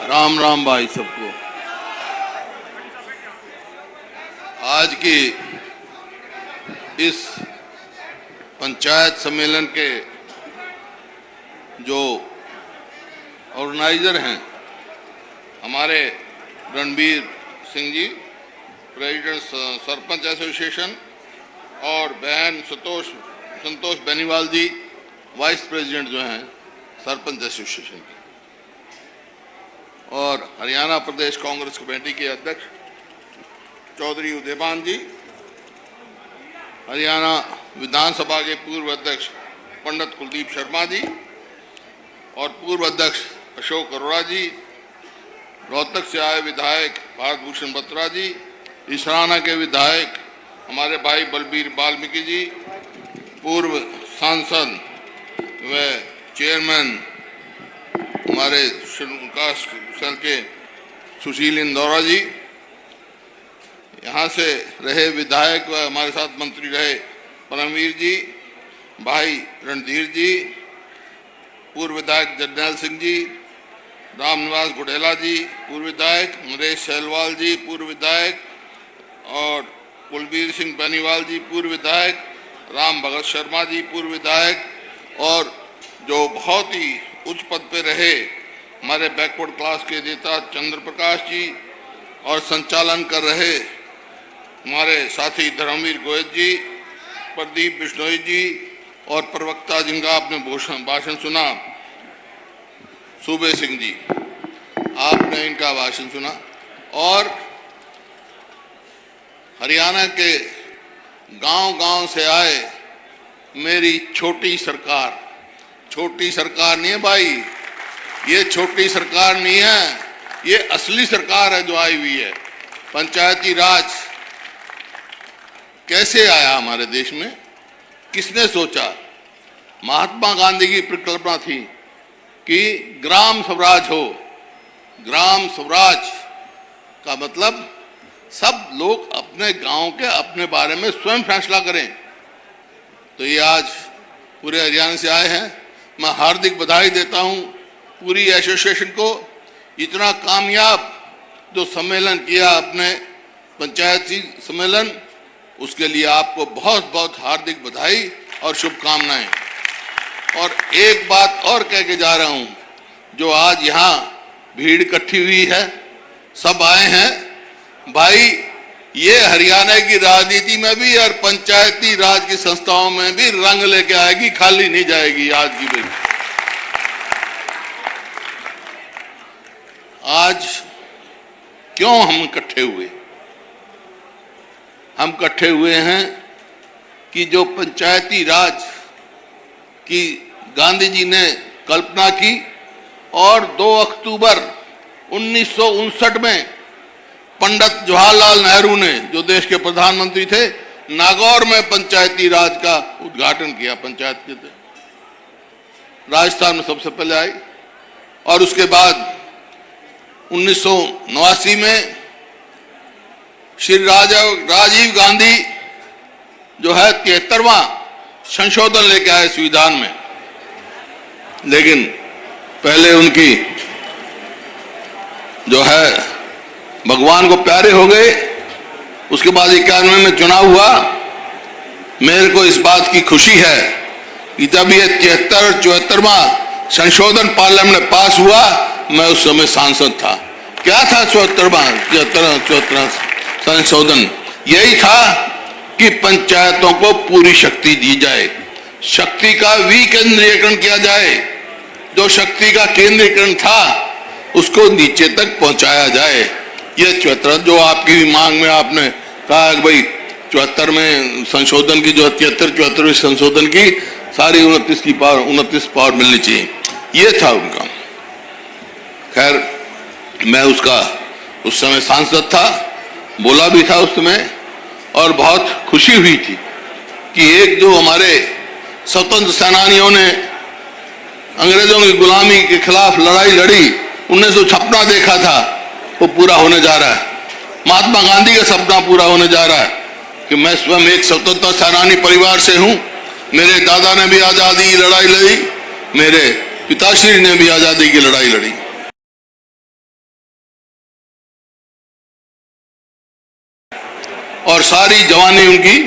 राम राम भाई सबको। आज की इस पंचायत सम्मेलन के जो ऑर्गेनाइजर हैं हमारे रणवीर सिंह जी, प्रेसिडेंट सरपंच एसोसिएशन, और बहन संतोष बेनीवाल जी, वाइस प्रेसिडेंट जो हैं सरपंच एसोसिएशन की। और हरियाणा प्रदेश कांग्रेस कमेटी के अध्यक्ष चौधरी उदयमान जी, हरियाणा विधानसभा के पूर्व अध्यक्ष पंडित कुलदीप शर्मा जी और पूर्व अध्यक्ष अशोक अरोड़ा जी, रोहतक से आए विधायक भारत भूषण बत्रा जी, इसराना के विधायक हमारे भाई बलबीर वाल्मीकि जी, पूर्व सांसद व चेयरमैन हमारे विकास सेल के सुशील इंदौरा जी, यहाँ से रहे विधायक व हमारे साथ मंत्री रहे परमवीर जी, भाई रणधीर जी, पूर्व विधायक जरनैल सिंह जी, रामनिवास गुडेला जी पूर्व विधायक, नरेश सैलवाल जी पूर्व विधायक और कुलबीर सिंह बेनीवाल जी पूर्व विधायक, राम भगत शर्मा जी पूर्व विधायक और जो बहुत ही उच्च पद पे रहे हमारे बैकवर्ड क्लास के नेता चंद्र प्रकाश जी और संचालन कर रहे हमारे साथी धर्मवीर गोयल जी, प्रदीप बिश्नोई जी और प्रवक्ता जिनका आपने भाषण सुना सूबे सिंह जी, आपने इनका भाषण सुना। और हरियाणा के गांव-गांव से आए मेरी छोटी सरकार नहीं है भाई, ये छोटी सरकार नहीं है, ये असली सरकार है जो आई हुई है। पंचायती राज कैसे आया हमारे देश में, किसने सोचा? महात्मा गांधी की परिकल्पना थी कि ग्राम स्वराज हो। ग्राम स्वराज का मतलब सब लोग अपने गांव के अपने बारे में स्वयं फैसला करें। तो ये आज पूरे हरियाणा से आए हैं, मैं हार्दिक बधाई देता हूं पूरी एसोसिएशन को। इतना कामयाब जो सम्मेलन किया अपने पंचायती सम्मेलन, उसके लिए आपको बहुत बहुत हार्दिक बधाई और शुभकामनाएं। और एक बात और कह के जा रहा हूं, जो आज यहाँ भीड़ इकट्ठी हुई है, सब आए हैं भाई, ये हरियाणा की राजनीति में भी और पंचायती राज की संस्थाओं में भी रंग लेके आएगी, खाली नहीं जाएगी आज की भाई। आज क्यों हम इकट्ठे हुए? हम इकट्ठे हुए हैं कि जो पंचायती राज की गांधी जी ने कल्पना की और 2 अक्टूबर 1959 में पंडित जवाहरलाल नेहरू ने, जो देश के प्रधानमंत्री थे, नागौर में पंचायती राज का उद्घाटन किया। पंचायत के राजस्थान में सबसे पहले आई और उसके बाद 1989 में श्री राजीव गांधी जो है 73वां संशोधन लेके आए संविधान में, लेकिन पहले उनकी जो है भगवान को प्यारे हो गए। उसके बाद 91 में चुनाव हुआ। मेरे को इस बात की खुशी है कि जब ये 73 और 74वां संशोधन पार्लियामेंट में पास हुआ, मैं उस समय सांसद था। क्या था 74वां संशोधन? यही था कि पंचायतों को पूरी शक्ति दी जाए, शक्ति का विकेंद्रीकरण किया जाए, जो शक्ति का केंद्रीकरण था उसको नीचे तक पहुंचाया जाए। ये 74 जो आपकी भी मांग में आपने कहा कि भाई 74 में संशोधन की, जो 73-74 संशोधन की सारी 29 पावर मिलनी चाहिए, ये था उनका। खैर, मैं उसका उस समय सांसद था, बोला भी था उस समय, और बहुत खुशी हुई थी कि एक जो हमारे स्वतंत्र सेनानियों ने अंग्रेजों की गुलामी के खिलाफ लड़ाई लड़ी, 1956 देखा था, वो पूरा होने जा रहा है। महात्मा गांधी का सपना पूरा होने जा रहा है कि मैं स्वयं एक स्वतंत्रता सेनानी परिवार से हूं। मेरे दादा ने भी आजादी की लड़ाई लड़ी, मेरे पिताश्री ने भी आजादी की लड़ाई लड़ी। और सारी जवानी उनकी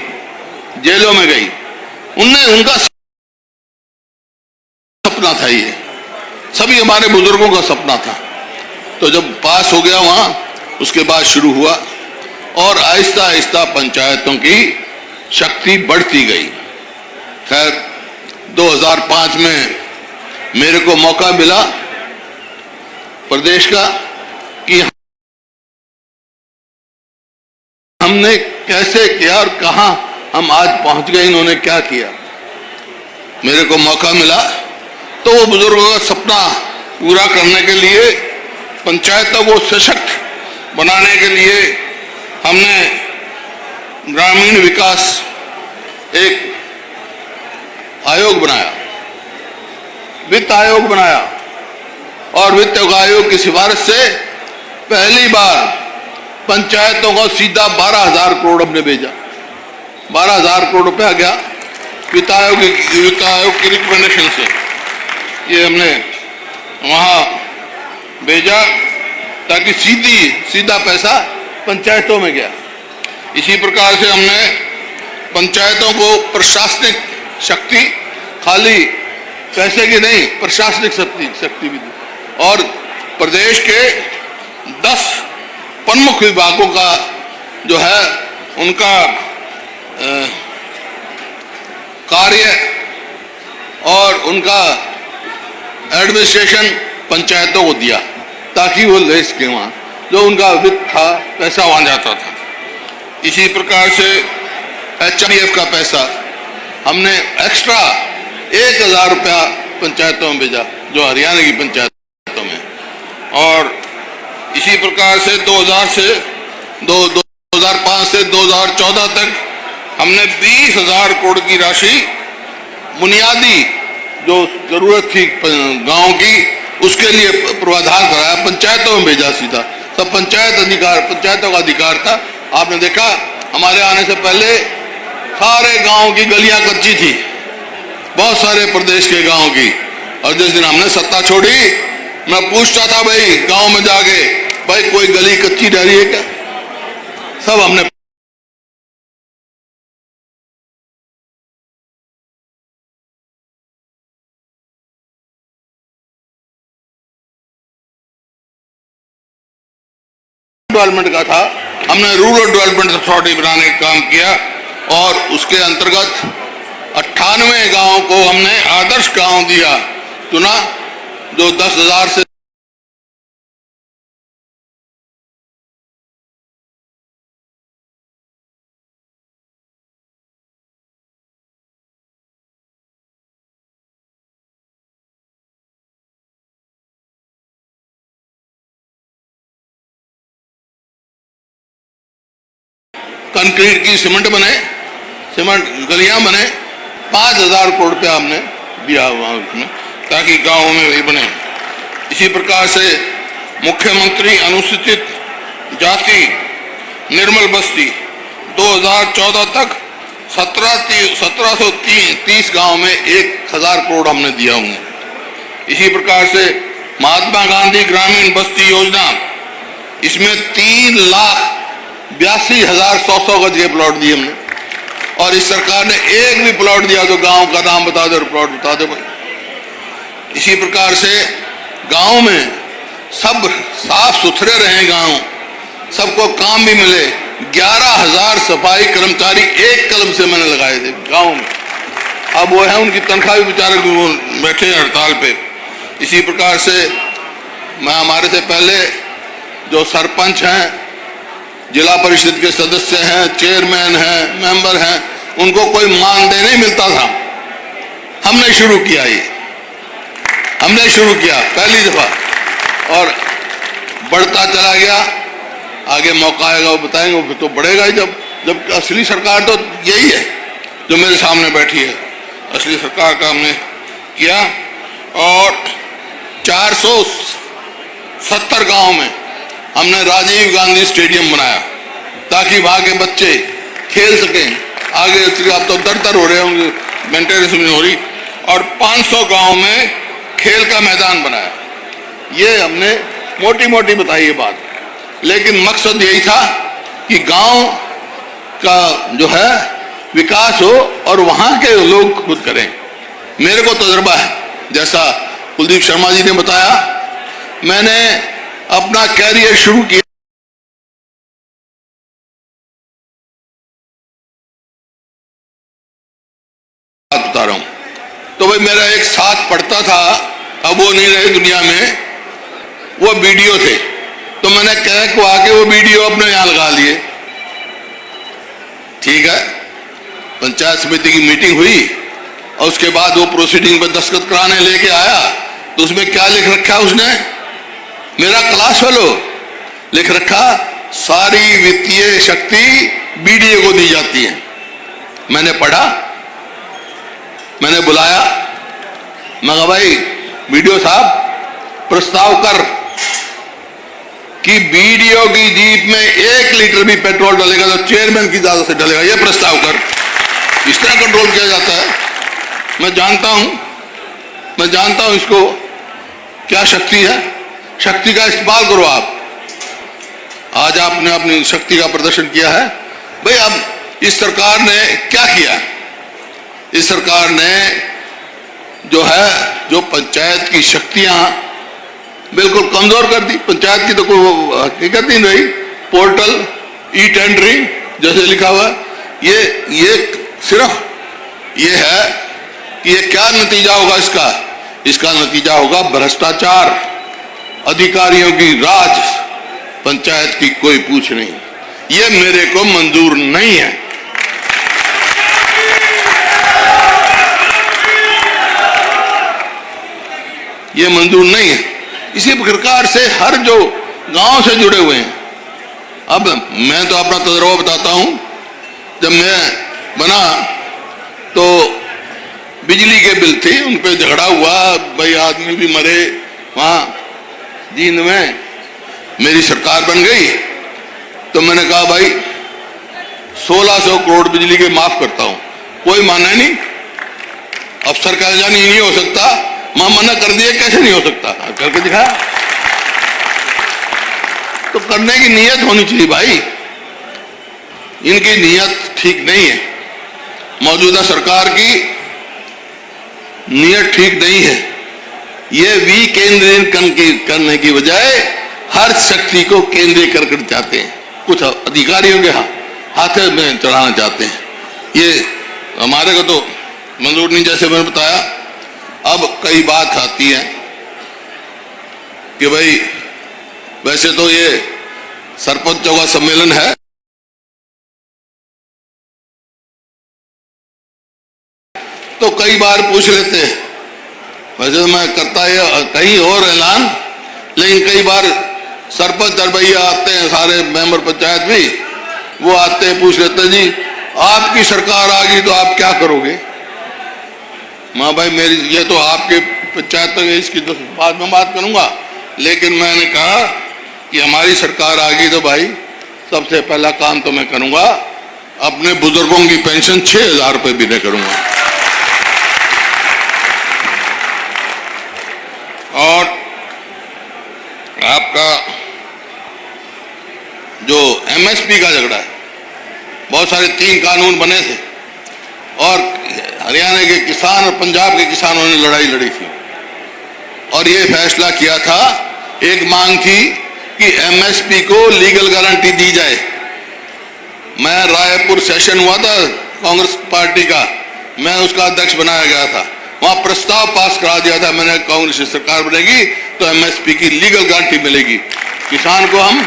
जेलों में गई। उनका सपना था, ये सभी हमारे बुजुर्गों का सपना था। तो जब पास हो गया वहां, उसके बाद शुरू हुआ और आहिस्ता आहिस्ता पंचायतों की शक्ति बढ़ती गई। खैर, 2005 में मेरे को मौका मिला प्रदेश का कि हमने कैसे किया और कहां हम आज पहुंच गए, इन्होंने क्या किया। मेरे को मौका मिला तो वो बुजुर्गों का सपना पूरा करने के लिए, पंचायतों को सशक्त बनाने के लिए हमने ग्रामीण विकास एक आयोग बनाया, वित्त आयोग बनाया, और वित्त आयोग की सिफारिश से पहली बार पंचायतों को सीधा 12,000 करोड़ हमने भेजा। 12,000 करोड़ रुपया गया वित्त आयोग की रिकमेंडेशन से, ये हमने वहां भेजा ताकि सीधा पैसा पंचायतों में गया। इसी प्रकार से हमने पंचायतों को प्रशासनिक शक्ति, खाली पैसे की नहीं, प्रशासनिक शक्ति भी दी, और प्रदेश के 10 प्रमुख विभागों का जो है उनका कार्य और उनका एडमिनिस्ट्रेशन पंचायतों को दिया ताकि वो ले सके, वहाँ जो उनका वित्त था पैसा वहाँ जाता था। इसी प्रकार से HDF का पैसा हमने एक्स्ट्रा 1,000 रुपया पंचायतों में भेजा, जो हरियाणा की पंचायतों में। और इसी प्रकार से 2005 से 2014 तक हमने 20,000 करोड़ की राशि बुनियादी जो जरूरत थी गांव की, उसके लिए पूर्वाधार कराया, पंचायतों में भेजा सीधा। सब पंचायतों का अधिकार था। आपने देखा हमारे आने से पहले सारे गांव की गलियां कच्ची थी, बहुत सारे प्रदेश के गांव की, और जिस दिन हमने सत्ता छोड़ी, मैं पूछता था भाई गांव में जाके, भाई कोई गली कच्ची रह रही है क्या? सब हमने डेवलपमेंट का था, हमने रूरल डेवलपमेंट अथॉरिटी बनाने का काम किया, और उसके अंतर्गत 98 गांवों को हमने आदर्श गांव दिया, चुना, जो 10,000 से कंक्रीट की सीमेंट गलियां बने, 5,000 करोड़ रुपया हमने दिया वहां उसमें, ताकि गांवों में भी बने। इसी प्रकार से मुख्यमंत्री अनुसूचित जाति निर्मल बस्ती 2014 तक 1730 गांव में 1,000 करोड़ हमने दिया हूँ। इसी प्रकार से महात्मा गांधी ग्रामीण बस्ती योजना, इसमें 3,82,100 गज के प्लॉट दिए हमने, और इस सरकार ने एक भी प्लॉट दिया तो गांव का नाम बता दो, प्लॉट बता दो भाई। इसी प्रकार से गांव में सब साफ सुथरे रहें, गांव सबको काम भी मिले। 11,000 सफाई कर्मचारी एक कलम से मैंने लगाए थे गांव में, अब वो है उनकी तनख्वाह भी बेचारे बैठे हैं हड़ताल पे। इसी प्रकार से मैं हमारे से पहले जो सरपंच हैं, जिला परिषद के सदस्य हैं, चेयरमैन हैं, मेंबर हैं, उनको कोई मानदेय नहीं मिलता था, हमने शुरू किया, ये हमने शुरू किया पहली दफा, और बढ़ता चला गया। आगे मौका आएगा वो बताएंगे, वो तो बढ़ेगा ही। जब असली सरकार तो यही है जो मेरे सामने बैठी है, असली सरकार का हमने किया। और 470 गांव में हमने राजीव गांधी स्टेडियम बनाया ताकि वहां के बच्चे खेल सकें। आगे अब तो दर हो रहे होंगे, मेंटेनेंस नहीं हो रही। और 500 गांव में खेल का मैदान बनाया। ये हमने मोटी मोटी बताई ये बात, लेकिन मकसद यही था कि गांव का जो है विकास हो और वहां के लोग खुद करें। मेरे को तजुर्बा है, जैसा कुलदीप शर्मा जी ने बताया, मैंने अपना कैरियर शुरू किया बता रहा हूं। तो भाई मेरा एक साथ पढ़ता था, अब वो नहीं रहे दुनिया में, वो वीडियो थे, तो मैंने कह को आके वो वीडियो अपने यहां लगा लिए। ठीक है, पंचायत समिति की मीटिंग हुई और उसके बाद वो प्रोसीडिंग पे दस्तखत कराने लेके आया, तो उसमें क्या लिख रखा उसने, मेरा क्लास फेलो लिख रखा, सारी वित्तीय शक्ति बीडीए को दी जाती है। मैंने पढ़ा, मैंने बुलाया, मैं कहा भाई वीडियो साहब प्रस्ताव कर कि बीडीओ की जीप में 1 लीटर भी पेट्रोल डालेगा तो चेयरमैन की इजाजत से डालेगा, यह प्रस्ताव कर। इस तरह कंट्रोल किया जाता है। मैं जानता हूं इसको क्या शक्ति है, शक्ति का इस्तेमाल करो आप। आज आपने अपनी शक्ति का प्रदर्शन किया है। भाई अब इस सरकार ने क्या किया, इस सरकार ने जो पंचायत की शक्तियां बिल्कुल कमजोर कर दी। पंचायत की तो कोई हकीकत नहीं रही। पोर्टल, ई टेंडरिंग जैसे लिखा हुआ, ये सिर्फ ये है कि ये क्या नतीजा होगा इसका नतीजा होगा भ्रष्टाचार, अधिकारियों की राज, पंचायत की कोई पूछ नहीं। ये मेरे को मंजूर नहीं है। ये मंजूर नहीं है। इसी प्रकार से हर जो गांव से जुड़े हुए हैं, अब मैं तो अपना तजुर्बा बताता हूं। जब मैं बना तो बिजली के बिल थे, उन पे झगड़ा हुआ, भाई आदमी भी मरे वहां जींद में। मेरी सरकार बन गई तो मैंने कहा भाई 1600 करोड़ बिजली के माफ करता हूं। कोई माना नहीं, अफसर का जानी नहीं हो सकता, मां मना कर दिया, कैसे नहीं हो सकता, करके दिखाया। तो करने की नीयत होनी चाहिए भाई, इनकी नीयत ठीक नहीं है। मौजूदा सरकार की नीयत ठीक नहीं है। ये विकेंद्रीकरण करने की बजाय हर शक्ति को केंद्रीय कर चाहते हैं, कुछ अधिकारियों के हाथ में चढ़ाना चाहते हैं। ये हमारे को तो मंजूर नहीं। जैसे मैंने बताया, अब कई बात आती है कि भाई वैसे तो ये सरपंचों का सम्मेलन है, तो कई बार पूछ लेते हैं। वैसे तो मैं करता है कहीं और ऐलान, लेकिन कई बार सरपंच दरबैया आते हैं, सारे मेंबर पंचायत भी वो आते हैं, पूछ लेते हैं जी आपकी सरकार आ गई तो आप क्या करोगे। माँ भाई मेरी ये तो आपके पंचायत तक, इसकी तो बाद में बात करूंगा, लेकिन मैंने कहा कि हमारी सरकार आ गई तो भाई सबसे पहला काम तो मैं करूंगा, अपने बुजुर्गों की पेंशन 6000 रुपये भी नहीं करूंगा। और आपका जो एमएसपी का झगड़ा है, बहुत सारे 3 कानून बने थे और हरियाणा के किसान और पंजाब के किसानों ने लड़ाई लड़ी थी और ये फैसला किया था, एक मांग थी कि एमएसपी को लीगल गारंटी दी जाए। मैं रायपुर सेशन हुआ था कांग्रेस पार्टी का, मैं उसका अध्यक्ष बनाया गया था। वहां प्रस्ताव पास करा दिया था मैंने, कांग्रेस की सरकार बनेगी तो एमएसपी की लीगल गारंटी मिलेगी, किसान को हम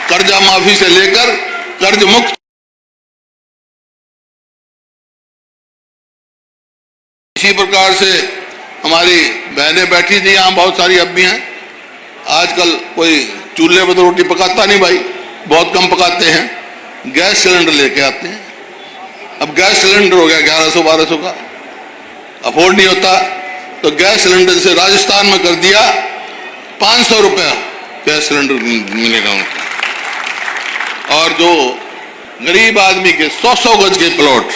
कर्जा माफी से लेकर कर्ज मुक्त। इसी प्रकार से हमारी बहनें बैठी थी यहाँ, बहुत सारी अब भी हैं। आजकल कोई चूल्हे पर तो रोटी पकाता नहीं भाई, बहुत कम पकाते हैं, गैस सिलेंडर लेके आते हैं। अब गैस सिलेंडर हो गया 1100-1200 का, अफोर्ड नहीं होता, तो गैस सिलेंडर से राजस्थान में कर दिया 500 रुपया गैस सिलेंडर मिलेगा उनको। और जो गरीब आदमी के 100-100 गज के प्लॉट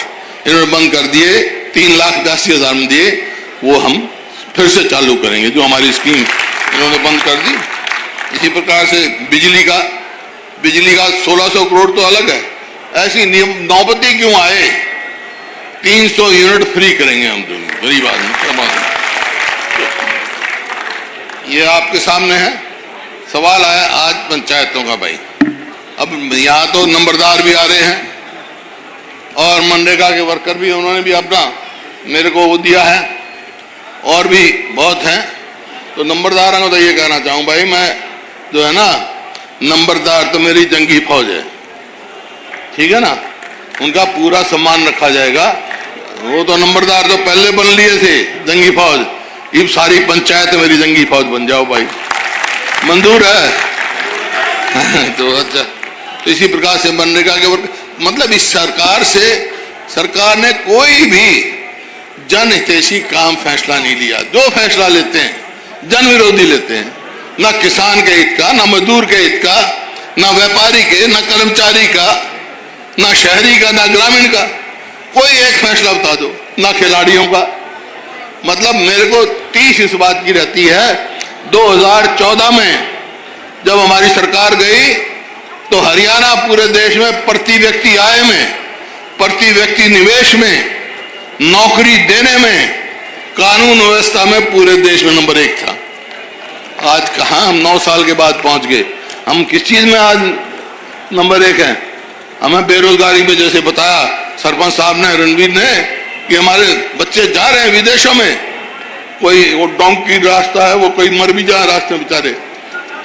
इन्होंने बंद कर दिए, 3,82,000 में दिए, वो हम फिर से चालू करेंगे, जो हमारी स्कीम इन्होंने बंद कर दी। इसी प्रकार से बिजली का 1600 करोड़ तो अलग है, ऐसी नौबती क्यों आए, 300 यूनिट फ्री करेंगे हम जो गरीब आदमी। ये आपके सामने है। सवाल आया आज पंचायतों का भाई, अब यहाँ तो नंबरदार भी आ रहे हैं और मनरेगा के वर्कर भी, उन्होंने भी अपना मेरे को वो दिया है, और भी बहुत हैं। तो नंबरदारों को तो ये कहना चाहूँ भाई, मैं जो है ना नंबरदार तो मेरी जंगी फौज है, ठीक है ना, उनका पूरा सम्मान रखा जाएगा। वो तो नंबरदार तो पहले बन लिए थे जंगी फौज, अब सारी पंचायत मेरी जंगी फौज बन जाओ भाई, मंजूर है? तो अच्छा, तो इसी प्रकार से मनरेगा के वर्क, मतलब इस सरकार ने कोई भी जनहितैषी काम फैसला नहीं लिया। जो फैसला लेते हैं जन विरोधी लेते हैं, ना किसान के हित का, ना मजदूर के हित का, ना व्यापारी के, ना कर्मचारी का, ना शहरी का, ना ग्रामीण का। कोई एक फैसला बता दो, ना खिलाड़ियों का। मतलब मेरे को 30 इस बात की रहती है, 2014 में जब हमारी सरकार गई तो हरियाणा पूरे देश में प्रति व्यक्ति आय में, प्रति व्यक्ति निवेश में, नौकरी देने में, कानून व्यवस्था में पूरे देश में नंबर 1 था। आज कहां हम 9 साल के बाद पहुंच गए? हम किस चीज में आज नंबर 1 हैं? हमें बेरोजगारी में, जैसे बताया सरपंच साहब ने, रणवीर ने, कि हमारे बच्चे जा रहे हैं विदेशों में, कोई वो डोंकी रास्ता है, वो कोई मर भी जाए रास्ते में बेचारे,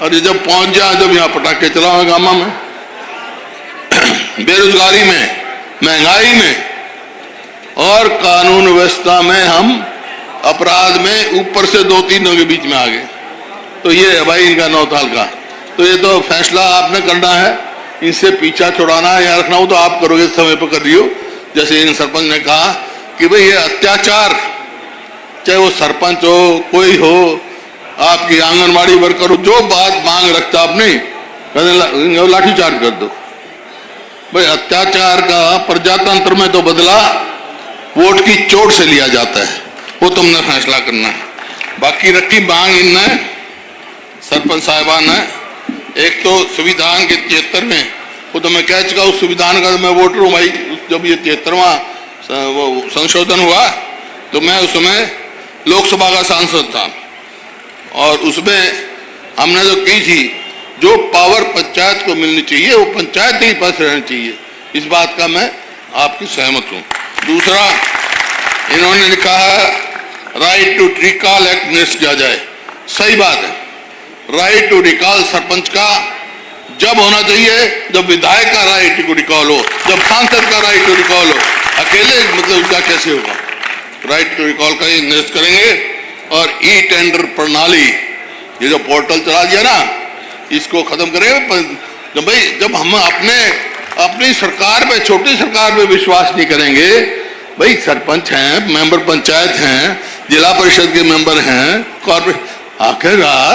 और जब पहुंच जाए जब यहाँ पटाखे चलाओ गामा में। बेरोजगारी में, महंगाई में और कानून व्यवस्था में हम अपराध में ऊपर से 2-3 के बीच में आ गए। तो ये है भाई इनका 9 साल का। तो ये तो फैसला आपने करना है, इनसे पीछा छुड़ाना है या रखना हो तो आप करोगे, समय पर कर रही हो। जैसे इन सरपंच ने कहा कि भाई ये अत्याचार, चाहे वो सरपंच हो, कोई हो, आपकी आंगनबाड़ी वर्कर हो, जो बात मांग रखता आपने, लाठीचार्ज कर दो। भाई अत्याचार का प्रजातंत्र में तो बदला वोट की चोट से लिया जाता है, वो तुमने फैसला करना है। बाकी रखी मांग इनने, सरपंच साहिबान ने, एक तो संविधान के 73वें, वो तो मैं कह चुका उस संविधान का, मैं वोटर हूं भाई। जब ये 73वां संशोधन हुआ तो मैं उस समय लोकसभा का सांसद था, और उसमें हमने जो की थी, जो पावर पंचायत को मिलनी चाहिए वो पंचायत ही पास रहनी चाहिए, इस बात का मैं आपकी सहमत हूं। दूसरा, इन्होंने लिखा है राइट टू रिकॉल एक्ट निरस्त किया जाए। सही बात है, राइट टू रिकॉल सरपंच का जब होना चाहिए जब विधायक का राइट टू रिकॉल हो, जब सांसद का राइट टू रिकॉल हो। अकेले मतलब उसका कैसे होगा? राइट टू रिकॉल का ये निरस्त करेंगे। और ई टेंडर प्रणाली, ये जो पोर्टल चला दिया ना, इसको खत्म करेंगे। जब हम अपनी सरकार पे, छोटी सरकार पे विश्वास नहीं करेंगे, भाई सरपंच हैं, मेंबर पंचायत हैं, जिला परिषद के मेंबर हैं, कॉर्पोरेट, आखिरकार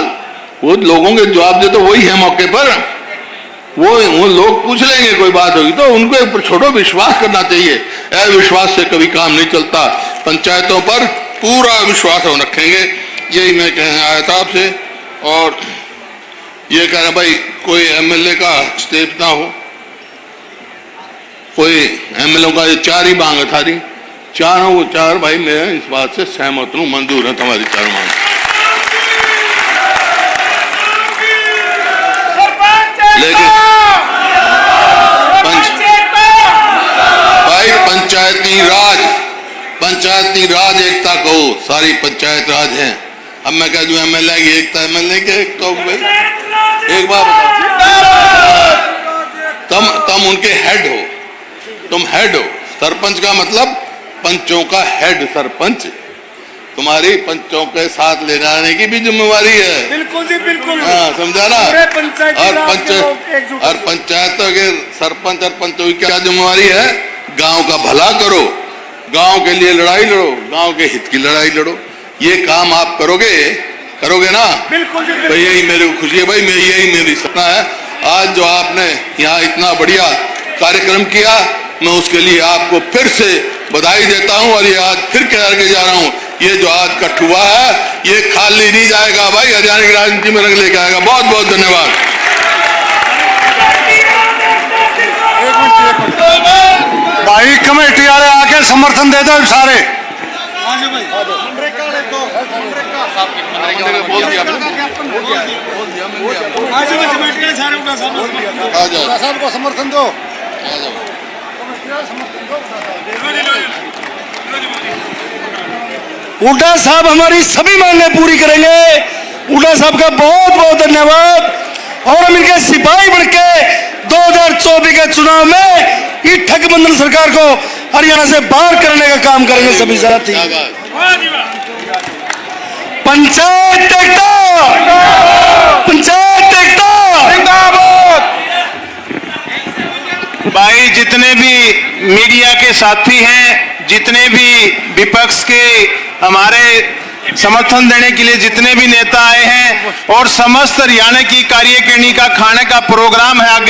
वो लोगों के जवाब दे तो वही है मौके पर, वो लोग पूछ लेंगे, कोई बात होगी तो उनको ऊपर छोड़ो, विश्वास करना चाहिए। अविश्वास से कभी काम नहीं चलता। पंचायतों पर पूरा विश्वास हम रखेंगे, यही मैं कहने आया था आपसे। और ये कह रहा भाई कोई एमएलए का स्टेप ना हो, कोई एमएलए का, ये 4 ही मांग था, 4 भाई मैं इस बात से सहमत हूं, मंजूर है तुम्हारी 4 मांग। लेकिन भाई पंचायती राज एकता कहो, सारी पंचायत राज है। अब मैं कह दूं एमएलए की एकता, एमएलए की एकता हो भाई, एक बार तुम उनके हेड हो, तुम हेड हो। सरपंच का मतलब पंचों का हेड सरपंच, तुम्हारी पंचों के साथ ले जाने की भी जिम्मेवारी है। बिल्कुल जी, बिल्कुल। हाँ, समझा ना? और पंचायतों के सरपंच और पंचों की क्या जिम्मेवारी है? गांव का भला करो, गांव के लिए लड़ाई लड़ो, गांव के हित की लड़ाई लड़ो। ये काम आप करोगे ना? बिल्कुल जी, तो यही मेरे को खुशी है भाई, यही मेरी सपना है। आज जो आपने यहाँ इतना बढ़िया कार्यक्रम किया, मैं उसके लिए आपको फिर से बधाई देता हूँ। और ये आज फिर कह के जा रहा हूँ, ये जो आज इकट्ठ हुआ है ये खाली नहीं जाएगा भाई, हरियाणा की राजनीति में रंग लेके आएगा। बहुत बहुत धन्यवाद। भाई कमेटी वाले आके समर्थन दे दो सारे। बोल दिया साहब को समर्थन दो। हुड्डा साहब हमारी सभी मांगें पूरी करेंगे। हुड्डा साहब का बहुत बहुत धन्यवाद। और हम इनके सिपाही बन के 2024 के चुनाव में ये ठगबंधन सरकार को हरियाणा से बाहर करने का काम करेंगे सभी साथी। पंचायत एकता, पंचायत एकता। भाई जितने भी मीडिया के साथी हैं, जितने भी विपक्ष के हमारे समर्थन देने के लिए जितने भी नेता आए हैं और समस्त हरियाणा की कार्यकारिणी का खाने का प्रोग्राम है आगे